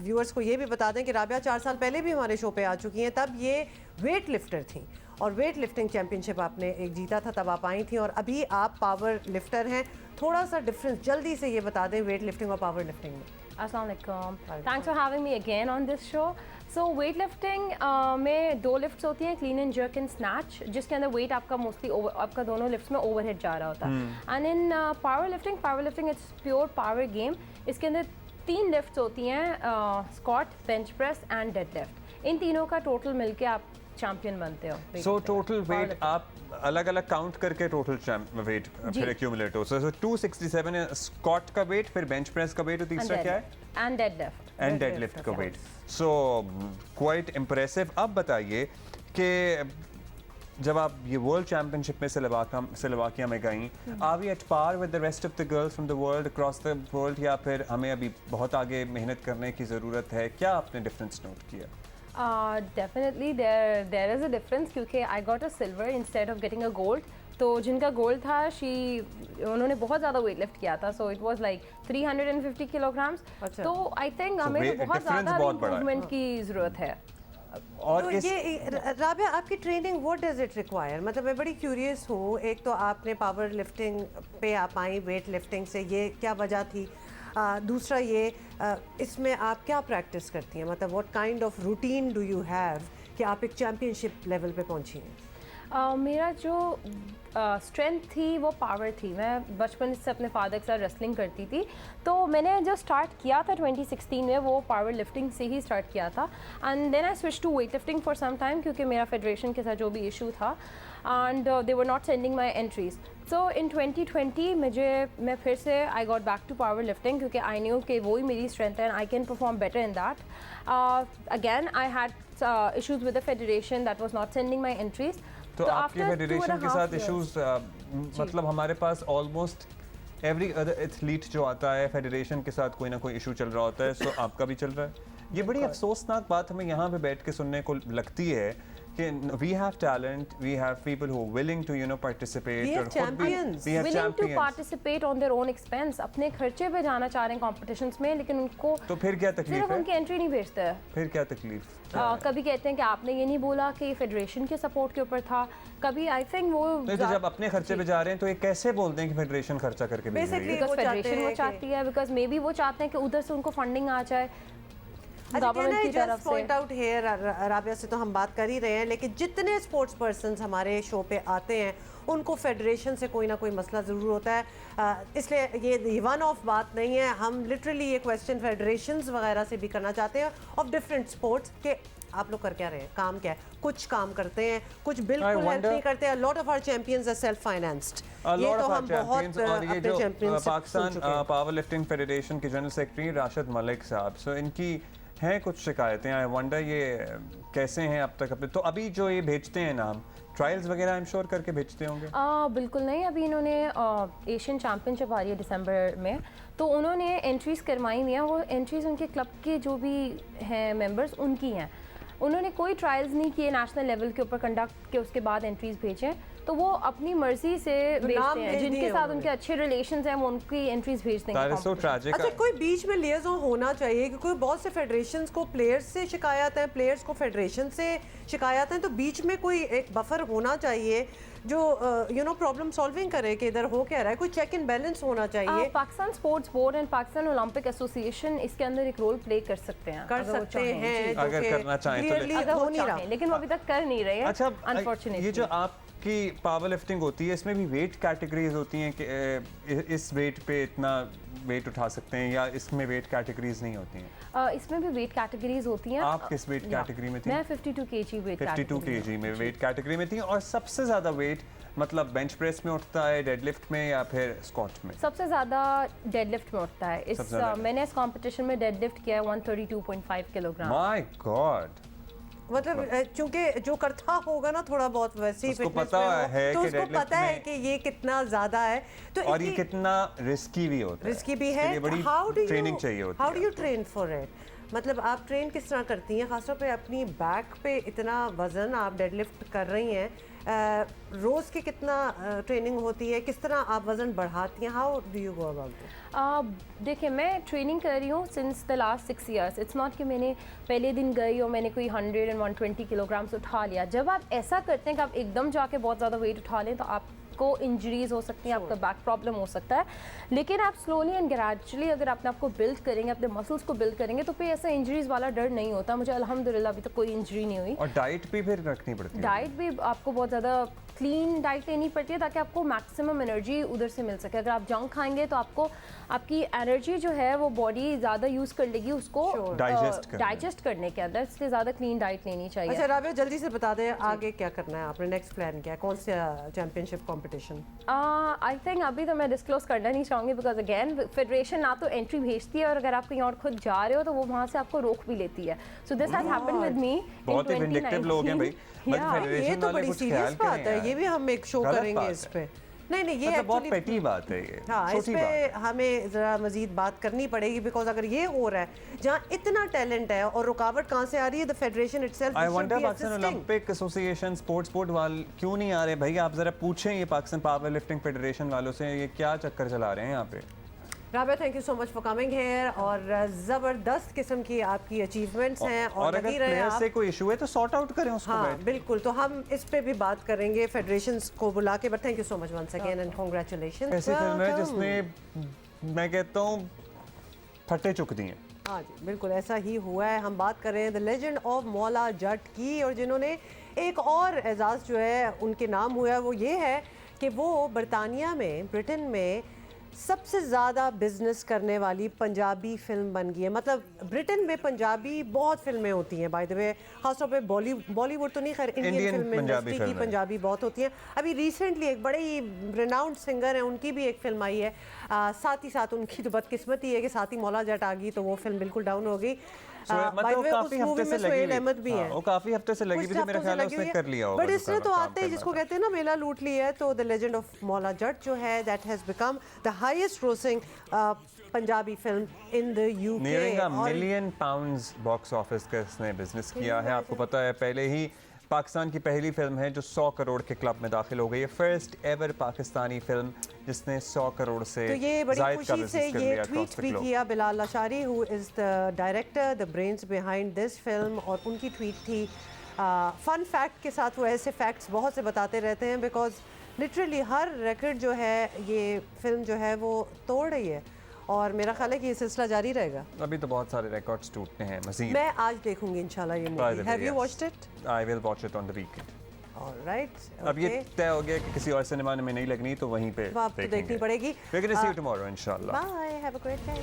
व्यूअर्स को ये भी बता दें कि राबिया 4 साल पहले भी हमारे शो पे आ चुकी हैं, तब ये वेट लिफ्टर थी और वेट लिफ्टिंग चैंपियनशिप आपने एक जीता था, तब आप आई थी, और अभी आप पावर लिफ्टर हैं। थोड़ा सा डिफरेंस जल्दी से ये बता दें वेट लिफ्टिंग और पावर लिफ्टिंग में। अस्सलाम वालेकुम, thanks for having me again on this show. So weight lifting में 2 लिफ्ट्स होती हैं, clean and jerk and snatch, जिसके अंदर वेट आपका मोस्टली आपका दोनों लिफ्ट्स में ओवरहेड जा रहा होता है। And in power lifting it's pure power game. इसके अंदर 3 लिफ्ट्स होती हैं, squat, bench press and dead lift. इन तीनों का टोटल मिलके आप चैंपियन बनते हो। सो टोटल वेट आप अलग अलग काउंट करके टोटल वेट फिर एक्यूमुलेट हो। सो 267 है स्क्वाट का वेट, फिर बेंच प्रेस का वेट और तीसरा क्या है? एंड डेड लिफ्ट का वेट। So quite impressive. अब बताइए कि जब आप ये वर्ल्ड चैंपियनशिप में स्लोवाकिया में गई, are we at par with the rest of the girls from the world across the world, या फिर हमें अभी बहुत आगे मेहनत करने की ज़रूरत है? क्या आपने डिफरेंस नोट किया? Definitely there is a difference, क्योंकि I got a silver instead of getting a gold. तो जिनका गोल्ड था उन्होंने बहुत ज़्यादा वेट लिफ्ट किया था, so it was like 350 kilograms. तो आई थिंक हमें तो बहुत ज़्यादा इम्प्रूवमेंट की ज़रूरत है। और तो ये राबिया, आपकी training what does it require? मतलब मैं बड़ी क्यूरियस हूँ। एक तो आपने पावर लिफ्टिंग पे आप आई वेट लिफ्टिंग से, ये क्या वजह थी? दूसरा ये इसमें आप क्या प्रैक्टिस करती हैं? मतलब what kind of routine do you have कि आप एक चैम्पियनशिप लेवल पे पहुंची हैं? मेरा जो स्ट्रेंथ थी वो पावर थी। मैं बचपन से अपने फादर के साथ रेसलिंग करती थी, तो मैंने जो स्टार्ट किया था 2016 में वो पावर लिफ्टिंग से ही स्टार्ट किया था। And then I switch to weight lifting for some time, क्योंकि मेरा फेडरेशन के साथ जो भी इशू था and they were not sending my entries. So in 2020 मैं फिर से I got back to power lifting, क्योंकि आई न्यू कि वही मेरी स्ट्रेंथ है and I can perform better in that. Again I had issues with the federation that was not sending my entries. तो आपके फेडरेशन के साथ इश्यूज, मतलब हमारे पास ऑलमोस्ट एवरी अदर एथलीट जो आता है फेडरेशन के साथ कोई ना कोई इशू चल रहा होता है। सो आपका भी चल रहा है। ये बड़ी अफसोसनाक बात हमें यहाँ पे बैठ के सुनने को लगती है कि we have talent, we have people who are willing to participate, we have champions willing to participate on their own expense, अपने खर्चे पे जाना चाह रहे हैं कॉम्पिटिशंस में, लेकिन उनको तो फिर क्या तकलीफ सिर्फ है? उनकी एंट्री नहीं भेजते हैं। फिर क्या तकलीफ? कभी कहते हैं कि आपने ये नहीं बोला कि ये फेडरेशन के सपोर्ट के ऊपर था, कभी आई थिंक वो तो जब अपने खर्चे पे जा रहे हैं तो ये कैसे बोलते हैं कि फेडरेशन खर्चा करके भेज रही है? बिकॉज़ फेडरेशन वो चाहती है, बिकॉज़ मे बी वो चाहते हैं कि उधर से उनको फंडिंग आ जाए गवर्नमेंट की तरफ से। पॉइंट आउट हियर, राबिया से तो हम बात कर ही रहे हैं, लेकिन जितने स्पोर्ट्स पर्सन्स हमारे शो पे आते हैं उनको फेडरेशन से कोई ना कोई मसला ज़रूर होता है। इसलिए ये वन ऑफ बात नहीं है। हम लिटरली ये क्वेश्चन फेडरेशंस वगैरह से भी करना चाहते हैं ऑफ डिफरेंट स्पोर्ट्स के आप लोग कर क्या रहे हैं, काम क्या है? कुछ काम करते हैं, कुछ बिल्कुल हेल्प नहीं करते हैं। Lot of our champions are self financed. ये तो हम बहुत अपने champions Pakistan power lifting federation के जनरल सेक्रेटरी राशिद मलिक साहब, सो इनकी हैं कुछ शिकायतें। आई वंडर ये कैसे हैं अब तक अपने? तो अभी जो ये भेजते हैं नाम, ट्रायल्स वगैरह आई एम श्योर करके भेजते होंगे? बिल्कुल नहीं। अभी इन्होंने एशियन चैम्पियनशिप आ रही है दिसंबर में, तो उन्होंने एंट्रीज करवाई हुई हैं। वो एंट्रीज उनके क्लब के जो भी हैं मेंबर्स उनकी हैं। उन्होंने कोई ट्रायल्स नहीं किए नेशनल लेवल के ऊपर कंडक्ट के, उसके बाद एंट्रीज भेजें। तो वो अपनी मर्जी से भेजते हैं, जिनके साथ उनके अच्छे रिलेशंस हैं वो उनकी एंट्रीज भेज देंगे। अच्छा, कोई बीच में लियाज़ोन होना चाहिए, क्योंकि बहुत से फेडरेशंस को प्लेयर्स से शिकायत है, प्लेयर्स को फेडरेशन से शिकायत है, तो बीच में कोई एक बफर होना चाहिए जो प्रॉब्लम सॉल्विंग करे कि इधर हो क्या रहा है। कोई चेक एंड बैलेंस होना चाहिए। Pakistan sports board and Pakistan Olympic association इसके अंदर एक रोल प्ले कर सकते हैं, कर सकते हैं अगर करना चाहें तो, लेकिन वो अभी तक कर नहीं रहे हैं। अच्छा, अनफॉर्चुनेटली ये जो आपकी पावर लिफ्टिंग होती है इसमें भी वेट कैटेगरीज होती हैं कि इस वेट पे इतना वेट उठा सकते हैं, या इसमें वेट कैटेगरीज नहीं होती हैं? इसमें भी वेट कैटेगरीज होती हैं। आप किस वेट कैटेगरी में थी? मैं 52 kg वेट 52 kg में वेट कैटेगरी में थी। और सबसे ज़्यादा वेट मतलब बेंच प्रेस में उठता है, डेडलिफ्ट में, या फिर स्क्वाट में? सबसे ज़्यादा डेडलिफ्ट में उठता है। मैंने इस कंपटीशन में डेडलिफ्ट किया है 132.5 किलोग्राम। माय गॉड, मतलब चूंकि जो करता होगा ना थोड़ा बहुत वैसे ही उसको फिटनेस पता में हो, है तो कि उसको डेडलिफ्ट पता है में- कि ये कितना ज्यादा है, तो और ये इसकी- कितना रिस्की भी होता है, रिस्की भी इसके है। लिए बड़ी ट्रेनिंग चाहिए होती हाउ है डू यू आपको। Train for it? मतलब आप ट्रेन किस तरह करती हैं, खासतौर पे अपनी बैक पे इतना वजन आप डेडलिफ्ट कर रही हैं, रोज की कितना ट्रेनिंग होती है, किस तरह आप वजन बढ़ाती हैं, how do you go about it? देखिए, मैं ट्रेनिंग कर रही हूँ since the last 6 years. It's not कि मैंने पहले दिन गई और मैंने कोई 100 and 120 किलोग्राम्स उठा लिया। जब आप ऐसा करते हैं कि आप एकदम जाके बहुत ज़्यादा वेट उठा लें तो आपको इंजरीज हो सकती हैं, आपका बैक प्रॉब्लम हो सकता है। लेकिन आप स्लोली एंड ग्रेजुअली अगर अपने आप को बिल्ड करेंगे, अपने मसल्स को बिल्ड करेंगे, तो फिर ऐसा इंजरीज वाला डर नहीं होता। मुझे अल्हम्दुलिल्लाह अभी तक कोई इंजरी नहीं हुई। और डाइट भी फिर रखनी पड़ती है। डाइट भी आपको बहुत ज़्यादा क्लीन डाइट लेनी पड़ती है ताकि आपको मैक्सिमम एनर्जी उधर से मिल सके। अगर आप जंक खाएंगे तो आपको आपकी एनर्जी जो है वो बॉडी ज़्यादा यूज़ कर लेगी उसको डाइजेस्ट करने के अंदर, इसलिए ज़्यादा क्लीन डाइट लेनी चाहिए। अच्छा राबिया, जल्दी से बता दें आगे क्या करना है आपने, नेक्स्ट प्लान क्या है, कौन सा चैंपियनशिप कंपटीशन? आई थिंक अभी तो मैं डिस्क्लोज करना नहीं चाहूँगी बिकॉज अगेन फेडरेशन ना तो एंट्री भेजती है और अगर आप कहीं और खुद जा रहे हो तो वो वहाँ से आपको रोक भी लेती है। So this has happened with me. बहुत ही विंडिक्टिव लोग हैं भाई। ये तो बड़ी सीरियस बात है, ये भी हम एक शो करेंगे इस पे। नहीं नहीं, ये मतलब बहुत एक्चुअली पेटी बात है ये, हाँ, इस छोटी पे बात है। हमें ज़रा मजीद बात करनी पड़ेगी बिकॉज अगर ये हो रहा है जहाँ इतना टैलेंट है और रुकावट कहाँ से आ रही है, the federation itself I wonder Pakistan Olympic association sport वाले क्यों नहीं आ रहे भाई? आप जरा पूछें ये पाकिस्तान पावर लिफ्टिंग फेडरेशन वालों से, ये क्या चक्कर चला रहे हैं यहाँ पे। Rabia, thank you so much for coming here और ज़बरदस्त किस्म की आपकी अचीवमेंट्स हैं और अगर लगी रहे प्लेयर आप। से कोई इशू है तो सॉर्ट आउट करें उसको हाँ बैठ। बिल्कुल, तो हम इस पे भी बात करेंगे फेडरेशंस को बुला के। But thank you so much once again and congratulations. ऐसी फिल्म है जिसने मैं कहता हूँ फटे चुक दी हैं। हाँ जी बिल्कुल ऐसा ही हुआ है। हम बात कर रहे हैं the legend of Maula Jatt की, और जिन्होंने एक और एजाज़ जो है उनके नाम हुआ है वो ये है कि वो बरतानिया में, ब्रिटेन में सबसे ज़्यादा बिजनेस करने वाली पंजाबी फिल्म बन गई है। मतलब ब्रिटेन में पंजाबी बहुत फिल्में होती हैं बाय द वे, खासतौर पे बॉलीवुड तो नहीं, खैर इंडियन फिल्म इंडस्ट्री की पंजाबी बहुत होती हैं। अभी रिसेंटली एक बड़े ही रिनाउंड सिंगर हैं, उनकी भी एक फिल्म आई है। साथ ही साथ उनकी तो बदकिस्मती है कि साथ ही मौला जट आ गई तो वो फिल्म बिल्कुल डाउन हो गई। मतलब काफी हफ्ते से लगी हुई अहमद भी है, वो काफी हफ्ते से लगी हुई, मेरा ख्याल है उसने कर लिया होगा। बट इसने तो आते ही जिसको कहते हैं ना मेला लूट लिया है, तो the legend of Maula Jatt जो है that has become the highest grossing Punjabi film in the UK. Nearing $1 million box office का इसने बिजनेस किया है। आपको पता है पहले ही पाकिस्तान की पहली फिल्म है जो 100 करोड़ के क्लब में दाखिल हो गई है। फर्स्ट एवर पाकिस्तानी फिल्म जिसने 100 करोड़ से तो ये बड़ी ज़ायद का खुशी से बिजनेस कर ये लिया ट्वीट across the भी globe। किया Bilal Ashari, who is the director, the brains behind this film, और उनकी ट्वीट थी फन फैक्ट के साथ। वो ऐसे फैक्ट्स बहुत से बताते रहते हैं बिकॉज लिटरली हर रिकॉर्ड जो है ये फिल्म जो है वो तोड़ रही है, और मेरा ख्याल है कि ये सिलसिला जारी रहेगा। अभी तो बहुत सारे रिकॉर्ड्स टूटने हैं मज़ीद। मैं आज देखूंगी इंशाल्लाह ये movie. Have you watched it? I will watch it on the weekend. Alright, अब ये तय हो गया कि किसी और सिनेमा में नहीं लगनी तो वहीं पे तो देखनी पड़ेगी। We're going to see you tomorrow, inshallah. Bye, have a great day.